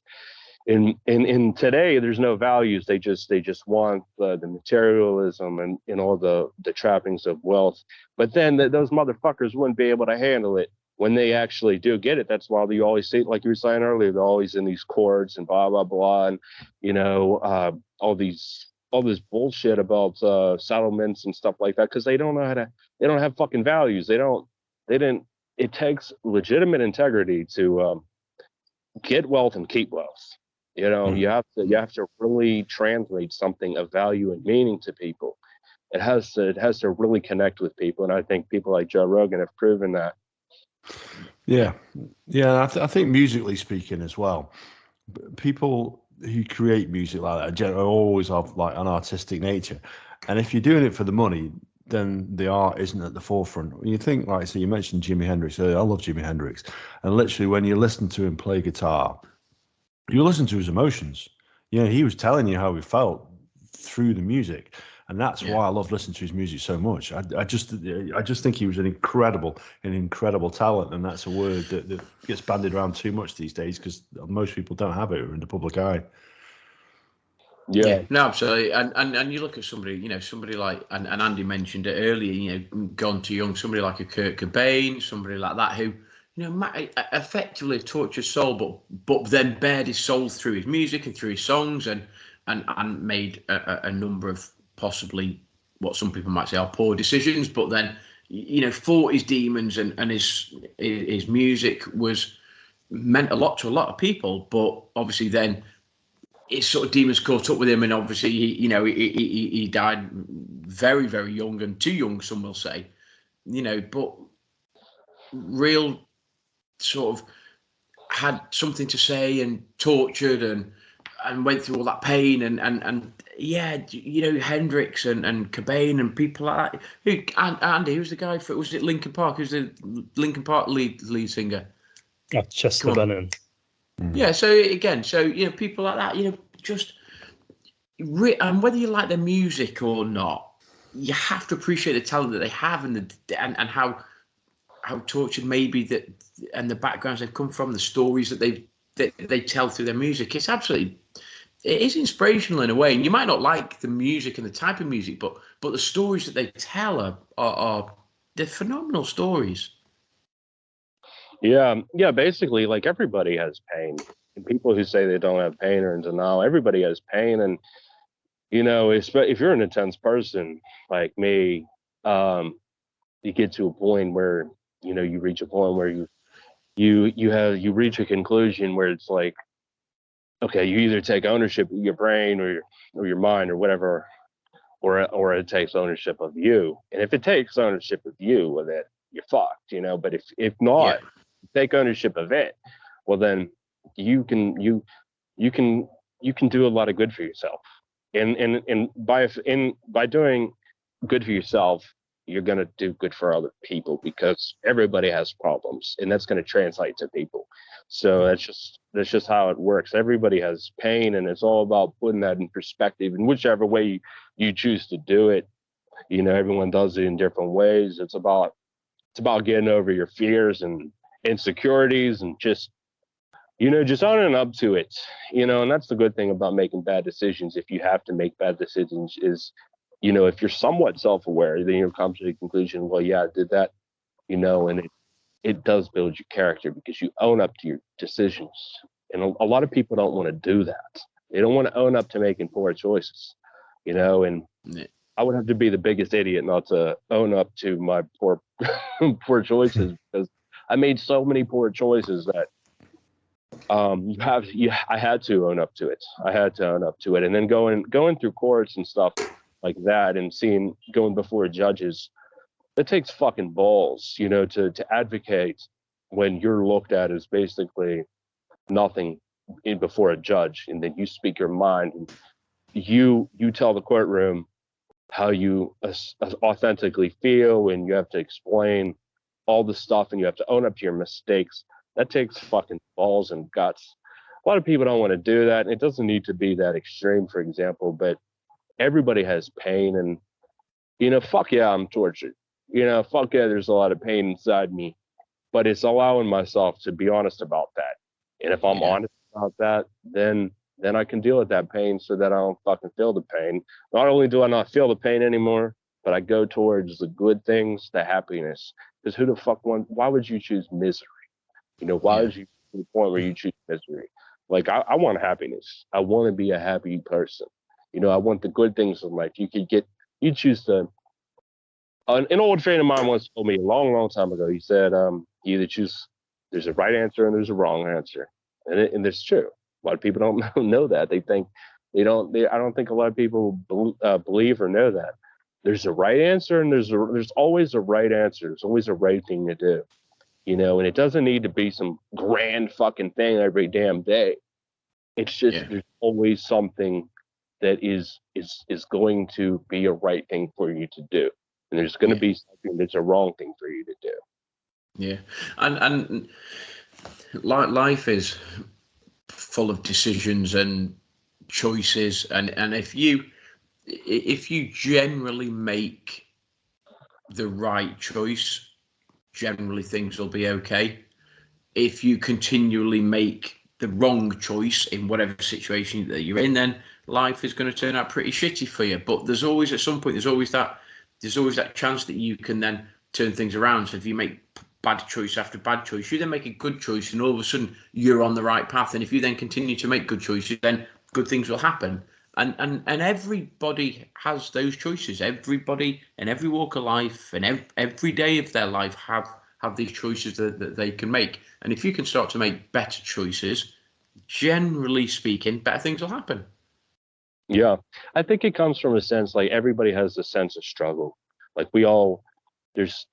In today, there's no values. They just want the materialism and all the trappings of wealth. But then those motherfuckers wouldn't be able to handle it when they actually do get it. That's why you always see, like you were saying earlier, they're always in these courts and blah blah blah, and all this bullshit about settlements and stuff like that, because they don't have fucking values. It takes legitimate integrity to get wealth and keep wealth. You have to really translate something of value and meaning to people. It has to really connect with people, and I think people like Joe Rogan have proven that. Yeah. I think musically speaking as well, people who create music like that are always of like an artistic nature, and if you're doing it for the money, then the art isn't at the forefront. You think, like, so you mentioned Jimi Hendrix earlier. I love Jimi Hendrix, and literally when you listen to him play guitar, you listen to his emotions. He was telling you how he felt through the music. And that's why I love listening to his music so much. I just think he was an incredible talent, and that's a word that gets bandied around too much these days because most people don't have it in the public eye. Yeah. No, absolutely. And you look at somebody, somebody like, and Andy mentioned it earlier, gone too young, somebody like a Kurt Cobain, somebody like that who, effectively tortured soul, but then bared his soul through his music and through his songs and made a number of possibly what some people might say are poor decisions, but then, fought his demons and his music meant a lot to a lot of people, but obviously then his sort of demons caught up with him, and obviously he died very, very young, and too young, some will say, but real sort of had something to say and tortured and went through all that pain and yeah, Hendrix and Cobain and people like that. Andy, who's the guy was it Linkin Park? Who's the Linkin Park lead singer? Chester Bennington. Yeah, so again, people like that, and whether you like their music or not, you have to appreciate the talent that they have and how tortured maybe that and the backgrounds they've come from, the stories that they tell through their music. It is inspirational in a way, and you might not like the music and the type of music, but the stories that they tell are they're phenomenal stories. Yeah, basically, like, everybody has pain. And people who say they don't have pain are in denial. Everybody has pain, and if you're an intense person like me, you get to a point where you reach a point where you reach a conclusion where it's like, okay, you either take ownership of your brain or your mind or whatever, or it takes ownership of you. And if it takes ownership of you, well, then you're fucked, But if not, take ownership of it, well, then you can do a lot of good for yourself. And by doing good for yourself, you're going to do good for other people, because everybody has problems, and that's going to translate to people. So that's just how it works. Everybody has pain, and it's all about putting that in perspective. And whichever way you choose to do it, everyone does it in different ways. It's about getting over your fears and insecurities and just owning up to it, and that's the good thing about making bad decisions. If you have to make bad decisions, is, if you're somewhat self-aware, then you'll come to the conclusion, well, yeah, I did that, and it does build your character because you own up to your decisions. And a lot of people don't want to do that. They don't want to own up to making poor choices, and I would have to be the biggest idiot not to own up to my poor choices, because I made so many poor choices that I had to own up to it. And then going through courts and stuff like that, and going before judges, it takes fucking balls, to advocate when you're looked at as basically nothing before a judge, and then you speak your mind, and you tell the courtroom how you authentically feel, and you have to explain all the stuff, and you have to own up to your mistakes. That takes fucking balls and guts. A lot of people don't want to do that, and it doesn't need to be that extreme, for example, but everybody has pain, and fuck yeah, I'm tortured. Fuck yeah, there's a lot of pain inside me, but it's allowing myself to be honest about that. And if I'm honest about that, then I can deal with that pain so that I don't fucking feel the pain. Not only do I not feel the pain anymore, but I go towards the good things, the happiness. Because why would you choose misery? Why would you to the point where you choose misery? Like, I want happiness. I want to be a happy person. I want the good things in life. You choose to. An old friend of mine once told me a long, long time ago. He said, you either choose. There's a right answer and there's a wrong answer, and it's true. A lot of people don't know that. They think I don't think a lot of people believe or know that. There's a right answer, and there's always a right answer. There's always a right thing to do. And it doesn't need to be some grand fucking thing every damn day. It's just there's always something that is going to be a right thing for you to do, and there's going to be something that's a wrong thing for you to do. Yeah, and life is full of decisions and choices, and if you generally make the right choice, generally things will be okay. If you continually make the wrong choice in whatever situation that you're in, then life is going to turn out pretty shitty for you. But there's always, at some point, there's always that chance that you can then turn things around. So if you make bad choice after bad choice, you then make a good choice, and all of a sudden you're on the right path. And if you then continue to make good choices, then good things will happen. And everybody has those choices. Everybody in every walk of life and every day of their life have these choices that they can make. And if you can start to make better choices, generally speaking, better things will happen. Yeah, I think it comes from a sense like everybody has a sense of struggle. Like we all, there's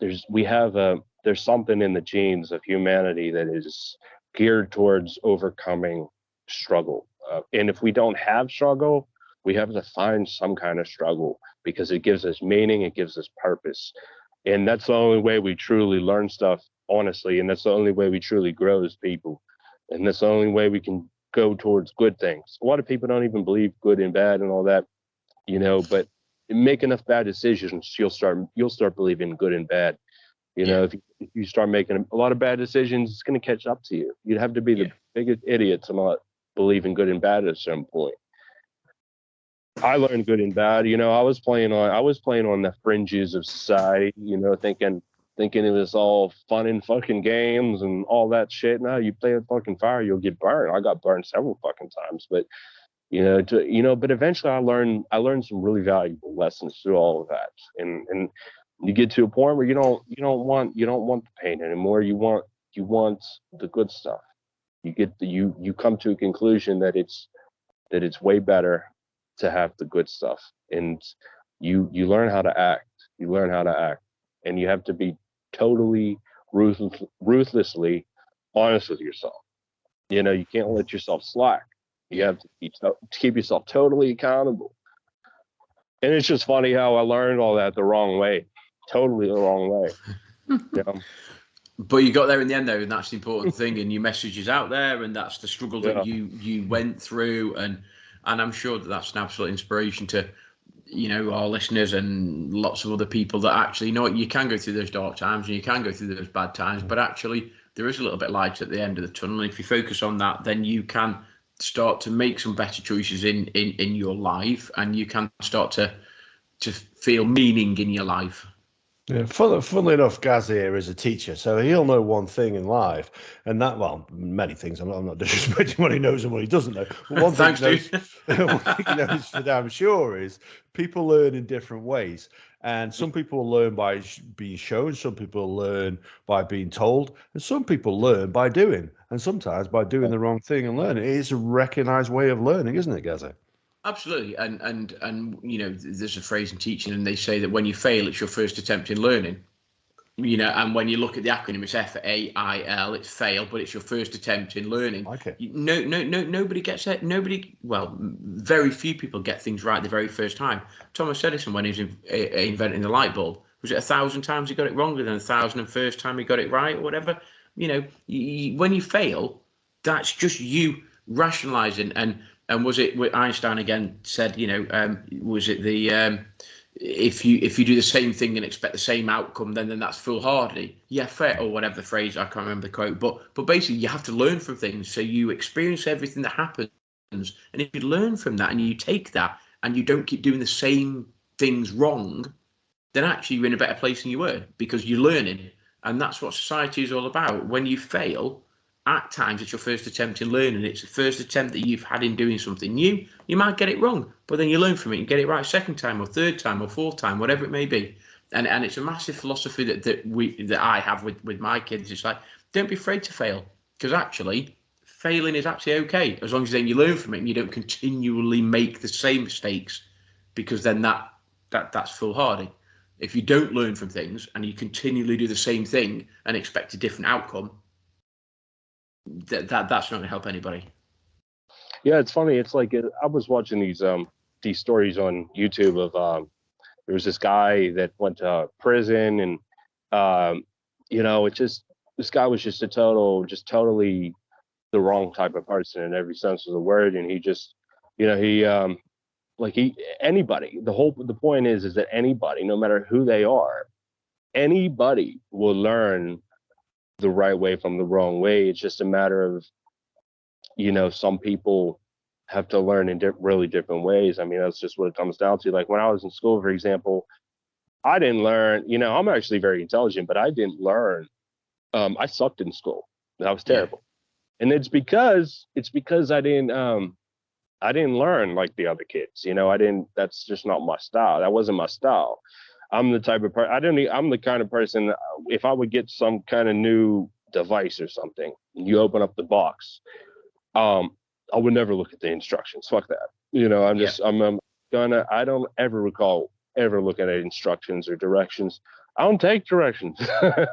something in the genes of humanity that is geared towards overcoming struggle. And if we don't have struggle, we have to find some kind of struggle because it gives us meaning, it gives us purpose. And that's the only way we truly learn stuff, honestly. And that's the only way we truly grow as people. And that's the only way we can go towards good things. A lot of people don't even believe good and bad and all that, but make enough bad decisions, you'll start believing good and bad. If you start making a lot of bad decisions, it's going to catch up to you. You'd have to be the biggest idiot to not believe in good and bad at some point. I learned good and bad. I was playing on the fringes of society, thinking it was all fun and fucking games and all that shit. No, you play with fucking fire, you'll get burned. I got burned several fucking times, but but eventually I learned some really valuable lessons through all of that. And you get to a point where you don't want the pain anymore. You want the good stuff. You come to a conclusion that it's way better to have the good stuff, and you learn how to act. And you have to be totally ruthlessly honest with yourself. You can't let yourself slack. You have to keep yourself totally accountable. And it's just funny how I learned all that the wrong way, totally the wrong way. But you got there in the end, though, and that's the important thing. And your message is out there, and that's the struggle that you went through, and I'm sure that's an absolute inspiration to our listeners and lots of other people that actually you can go through those dark times and you can go through those bad times, but actually there is a little bit light at the end of the tunnel. And if you focus on that, then you can start to make some better choices in your life, and you can start to feel meaning in your life. Yeah, funnily enough, Gaz here is a teacher, so he'll know one thing in life, and many things. I'm not disrespecting what he knows and what he doesn't know. But one thing he knows for damn sure is people learn in different ways, and some people learn by being shown, some people learn by being told, and some people learn by doing, and sometimes by doing the wrong thing and learning. It is a recognised way of learning, isn't it, Gazza? Absolutely, and there's a phrase in teaching, and they say that when you fail, it's your first attempt in learning. And when you look at the acronym, it's FAIL, it's fail, but it's your first attempt in learning. Okay. Nobody gets it. Very few people get things right the very first time. Thomas Edison, when he was inventing the light bulb, was it 1,000 times he got it wrong, and then 1,001st time he got it right, or whatever? When you fail, that's just you rationalizing. And was it what Einstein again said? Was it the if you do the same thing and expect the same outcome, then that's foolhardy. Yeah, fair, or whatever the phrase. I can't remember the quote, but basically you have to learn from things. So you experience everything that happens, and if you learn from that and you take that and you don't keep doing the same things wrong, then actually you're in a better place than you were because you're learning, and that's what society is all about. When you fail, at times it's your first attempt in learning. It's the first attempt that you've had in doing something new. You might get it wrong, but then you learn from it and get it right second time or third time or fourth time, whatever it may be. And it's a massive philosophy that I have with my kids. It's like, don't be afraid to fail, because actually failing is actually okay, as long as then you learn from it and you don't continually make the same mistakes, because then that's foolhardy. If you don't learn from things and you continually do the same thing and expect a different outcome, that's not going to help anybody. Yeah, it's funny. It's like I was watching these stories on YouTube of there was this guy that went to prison, and this guy was just totally the wrong type of person in every sense of the word, and anybody. The point is that anybody, no matter who they are, anybody will learn the right way from the wrong way. It's just a matter of, some people have to learn in really different ways. I mean, that's just what it comes down to. Like when I was in school, for example, I didn't learn, I'm actually very intelligent, but I didn't learn. I sucked in school. I was terrible. And it's because I didn't learn like the other kids. That's just not my style. That wasn't my style. I'm the type of person, I'm the kind of person, if I would get some kind of new device or something, and you open up the box, I would never look at the instructions. Fuck that. I don't ever recall ever looking at instructions or directions. I don't take directions. I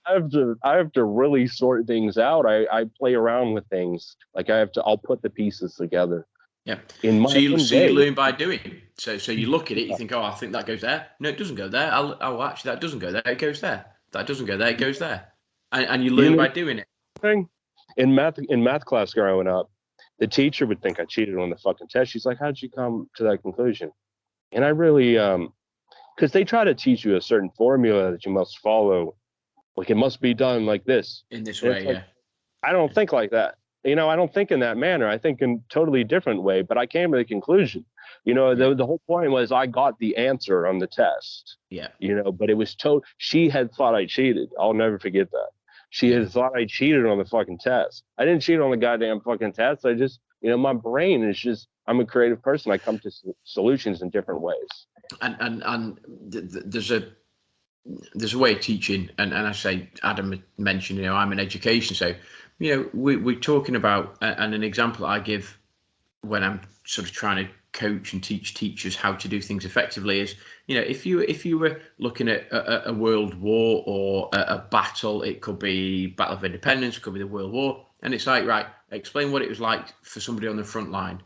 have to really sort things out. I play around with things. Like I'll put the pieces together. Yeah. So you learn by doing. So you look at it, you think, oh, I think that goes there. No, it doesn't go there. Actually, that doesn't go there. It goes there. That doesn't go there. It goes there. And you learn by doing it. In math class growing up, the teacher would think I cheated on the fucking test. She's like, how'd you come to that conclusion? And I really, because they try to teach you a certain formula that you must follow. Like it must be done like this. In this way, yeah. I don't think like that. I don't think in that manner. I think in totally different way, but I came to the conclusion. The whole point was I got the answer on the test. Yeah. But it was she had thought I cheated. I'll never forget that. She had thought I cheated on the fucking test. I didn't cheat on the goddamn fucking test. I just, my brain is just, I'm a creative person. I come to solutions in different ways. And there's a way of teaching, and I say, Adam mentioned, I'm in education, so we're talking about, and an example I give when I'm sort of trying to coach and teach teachers how to do things effectively is, if you were looking at a world war or a battle, it could be Battle of Independence, it could be the World War, and it's like, right, explain what it was like for somebody on the front line.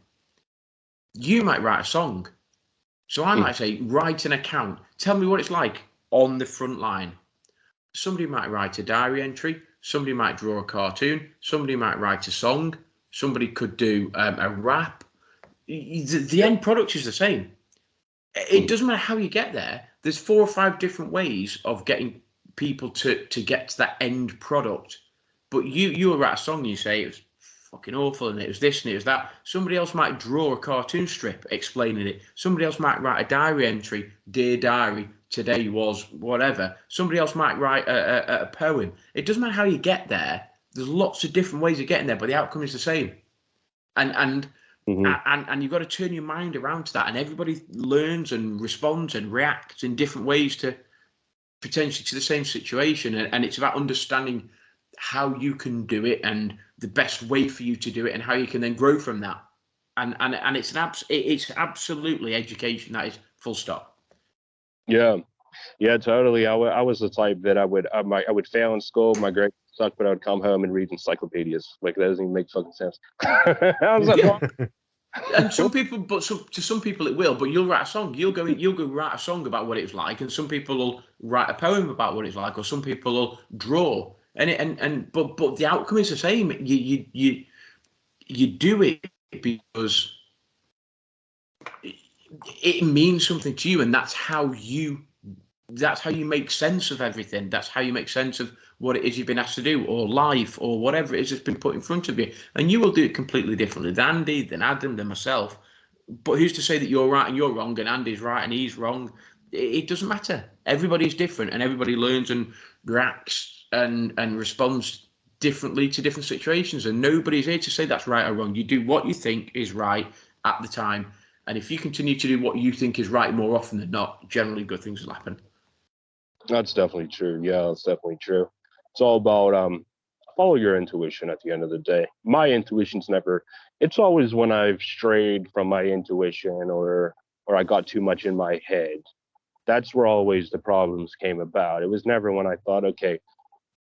You might write a song. So I might say, write an account. Tell me what it's like on the front line. Somebody might write a diary entry. Somebody might draw a cartoon. Somebody might write a song. Somebody could do a rap. The end product is the same. It doesn't matter how you get there. There's 4 or 5 different ways of getting people to get to that end product. But you will write a song and you say it was fucking awful and it was this and it was that. Somebody else might draw a cartoon strip explaining it. Somebody else might write a diary entry. Dear diary, today was whatever. Somebody else might write a poem. It doesn't matter how you get there. There's lots of different ways of getting there, but the outcome is the same. And you've got to turn your mind around to that. And everybody learns and responds and reacts in different ways to potentially to the same situation. And it's about understanding how you can do it and the best way for you to do it and how you can then grow from that. And it's it's absolutely education. That is full stop. Yeah, totally. I was the type that I would fail in school. My grades sucked, but I would come home and read encyclopedias. Like that doesn't even make fucking sense. How's that wrong? And some people, to some people it will. But you'll write a song. You'll go write a song about what it was like, and some people will write a poem about what it's like, or some people will draw. But the outcome is the same. You do it because it means something to you, and that's how you make sense of everything. That's how you make sense of what it is you've been asked to do, or life, or whatever it is that's been put in front of you. And you will do it completely differently than Andy, than Adam, than myself. But who's to say that you're right and you're wrong, and Andy's right and he's wrong? It doesn't matter. Everybody's different, and everybody learns and reacts and responds differently to different situations. And nobody's here to say that's right or wrong. You do what you think is right at the time. And if you continue to do what you think is right more often than not, generally good things will happen. That's definitely true. Yeah, that's definitely true. It's all about follow your intuition at the end of the day. My intuition's it's always when I've strayed from my intuition or I got too much in my head. That's where always the problems came about. It was never when I thought, okay,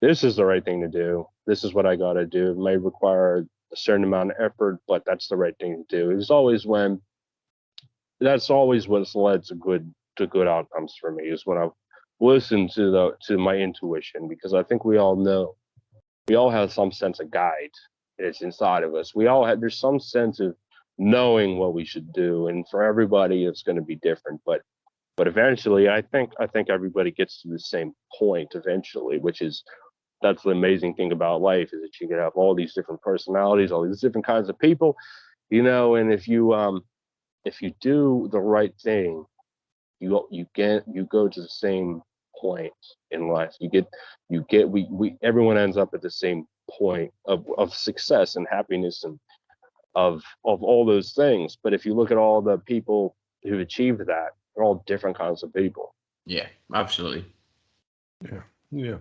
this is the right thing to do. This is what I got to do. It may require a certain amount of effort, but that's the right thing to do. That's always what's led to good outcomes for me, is when I listen to my intuition, because I think we all have some sense of guide that's inside of us. There's some sense of knowing what we should do, and for everybody it's going to be different, but eventually I think everybody gets to the same point eventually, which is that's the amazing thing about life, is that you can have all these different personalities, all these different kinds of people, you know. And if you do the right thing, you go to the same point in life. Everyone ends up at the same point of success and happiness and of all those things. But if you look at all the people who've achieved that, they're all different kinds of people. Yeah, absolutely. Yeah.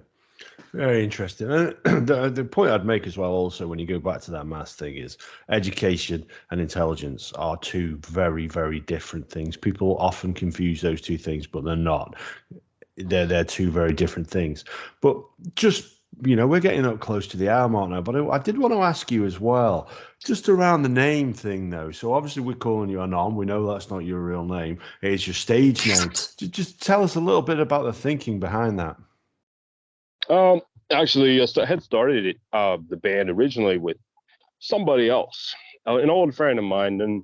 Very interesting. And the point I'd make as well, also, when you go back to that maths thing, is education and intelligence are two very, very different things. People often confuse those two things, but they're not. They're two very different things. But just, we're getting up close to the hour mark now, but I did want to ask you as well, just around the name thing, though. So obviously we're calling you Anon. We know that's not your real name. It's your stage name. Just tell us a little bit about the thinking behind that. Actually, I had started the band originally with somebody else, an old friend of mine, and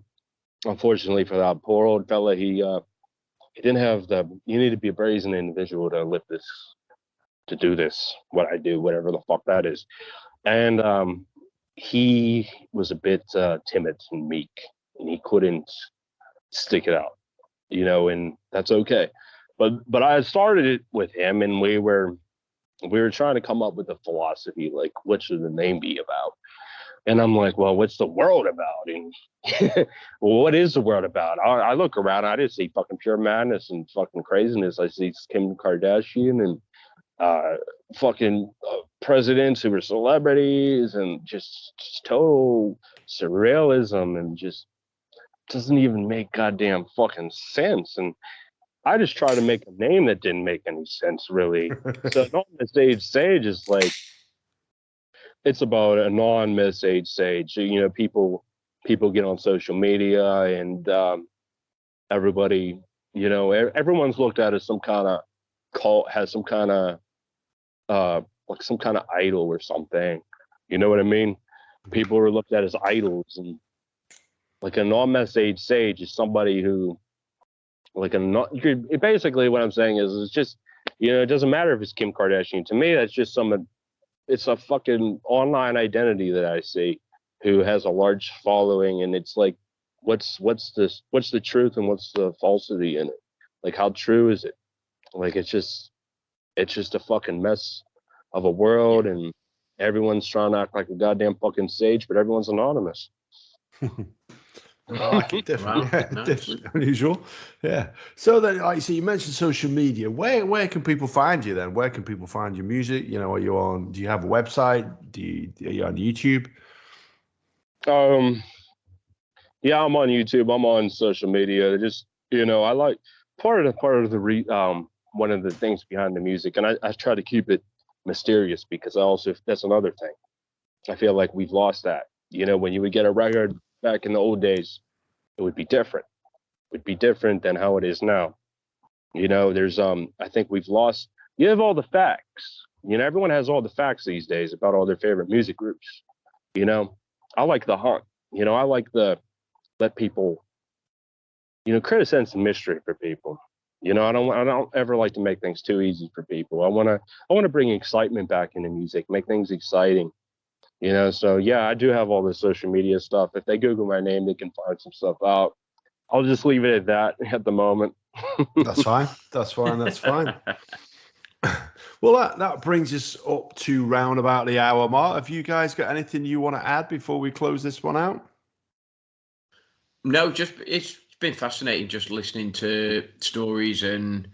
unfortunately for that poor old fella, he didn't have you need to be a brazen individual to live this, to do this, what I do, whatever the fuck that is. And he was a bit timid and meek, and he couldn't stick it out, and that's okay. But I started it with him, and we were trying to come up with a philosophy, like, what should the name be about? And I'm like, well, what's the world about? And well, what is the world about? I look around, I just see fucking pure madness and fucking craziness. I see Kim Kardashian and fucking presidents who were celebrities, and just total surrealism, and just doesn't even make goddamn fucking sense. And I just tried to make a name that didn't make any sense, really. So Anon Mess Age Sage is like, it's about Anon Mess Age Sage. People get on social media, and everybody, everyone's looked at as some kind of cult, has some kind of like some kind of idol or something. You know what I mean? People are looked at as idols, and like Anon Mess Age Sage is somebody who, basically what I'm saying is, it's just, it doesn't matter if it's Kim Kardashian. To me, that's just it's a fucking online identity that I see, who has a large following, and it's like, what's the truth and what's the falsity in it? Like, how true is it? Like, it's just a fucking mess of a world, and everyone's trying to act like a goddamn fucking sage, but everyone's anonymous. I like it, different. Wow, Yeah, nice. different, unusual. Yeah. So then, you mentioned social media. Where can people find you then? Where can people find your music? Are you on? Do you have a website? Are you on YouTube? Yeah, I'm on YouTube. I'm on social media. Just, I like part of the one of the things behind the music, and I try to keep it mysterious, because that's another thing. I feel like we've lost that. When you would get a record back in the old days, it would be different. It would be different than how it is now. There's I think we've lost. You have all the facts. Everyone has all the facts these days about all their favorite music groups. I like the hunt. I like let people, create a sense of mystery for people. I don't ever like to make things too easy for people. I want to bring excitement back into music, make things exciting. So yeah, I do have all this social media stuff. If they Google my name, they can find some stuff out. I'll just leave it at that at the moment. That's fine. That's fine. Well, that brings us up to round about the hour mark. Have you guys got anything you want to add before we close this one out? No, it's been fascinating just listening to stories and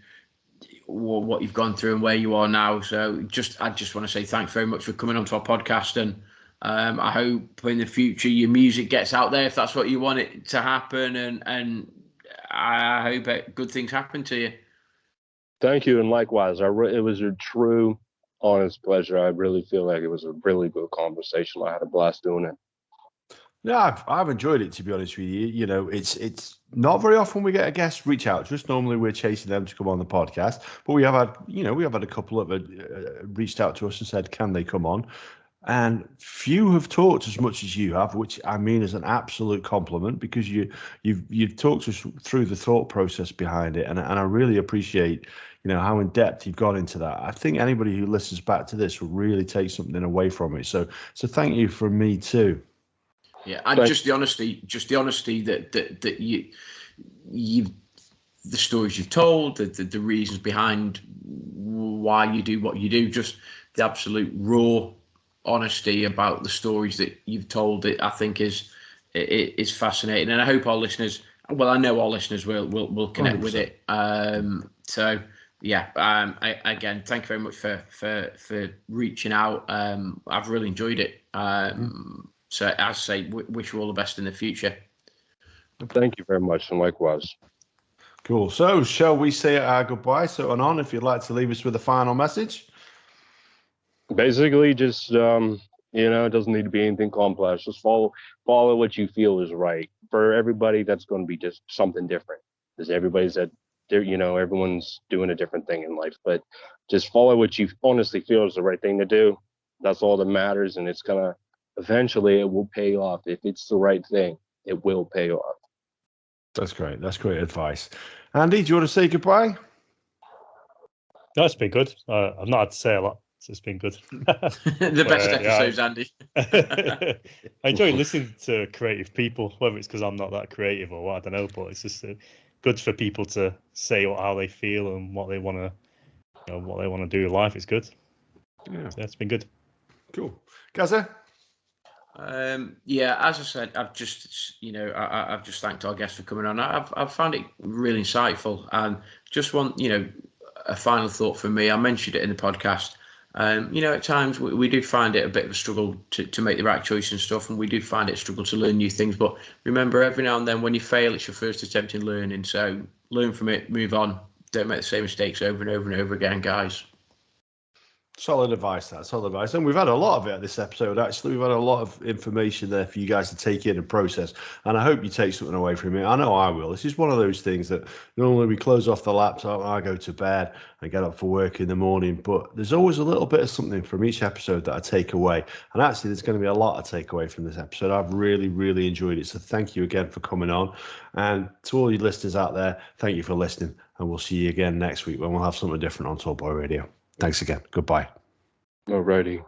what you've gone through and where you are now. So I just want to say thanks very much for coming onto our podcast, and I hope in the future your music gets out there if that's what you want it to happen, and I hope good things happen to you. Thank you, and likewise. It was a true, honest pleasure. I really feel like it was a really good conversation. I had a blast doing it. Yeah, I've enjoyed it, to be honest with you. It's not very often we get a guest reach out to us. Normally we're chasing them to come on the podcast, but we have had a couple of reached out to us and said, can they come on? And few have talked as much as you have, which I mean is an absolute compliment, because you've talked us through the thought process behind it, and I really appreciate, how in depth you've gone into that. I think anybody who listens back to this will really take something away from it. So thank you from me too. Yeah, and just the honesty that you've the stories you've told, the reasons behind why you do what you do, just the absolute raw honesty about the stories that you've told, it I think is fascinating, and I hope our listeners, well, I know our listeners will connect 100%. With it. So yeah, again, thank you very much for reaching out. I've really enjoyed it. So as I say, wish you all the best in the future. Thank you very much, and likewise. Cool. So shall we say our goodbye? So Anon, if you'd like to leave us with a final message. Basically, just it doesn't need to be anything complex. Just follow what you feel is right. For everybody, that's going to be just something different, because everybody's everyone's doing a different thing in life. But just follow what you honestly feel is the right thing to do. That's all that matters, and it's gonna eventually it will pay off. If it's the right thing, it will pay off. That's great. That's great advice. Andy, do you want to say goodbye? No, it's been good. I've not had to say a lot. So it's been good. The best episodes, Andy. I enjoy listening to creative people, whether it's because I'm not that creative or what, I don't know, but it's just good for people to say how they feel and what they want to do in life. It's good. Yeah, it's been good. Cool. Gaza? Yeah, as I said, I've just I've just thanked our guests for coming on. I've found it really insightful, and just want a final thought from me. I mentioned it in the podcast. At times we do find it a bit of a struggle to make the right choice and stuff, and we do find it a struggle to learn new things. But remember, every now and then when you fail, it's your first attempt in learning. So learn from it, move on. Don't make the same mistakes over and over and over again, guys. Solid advice, and we've had a lot of it this episode. Actually, we've had a lot of information there for you guys to take in and process, and I hope you take something away from it. I know I will. This is one of those things that normally we close off the laptop and I go to bed and get up for work in the morning, but there's always a little bit of something from each episode that I take away, and actually there's going to be a lot to take away from this episode. I've really enjoyed it, so thank you again for coming on, and to all you listeners out there, thank you for listening, and we'll see you again next week when we'll have something different on Talk Boy Radio. Thanks again. Goodbye. Alrighty.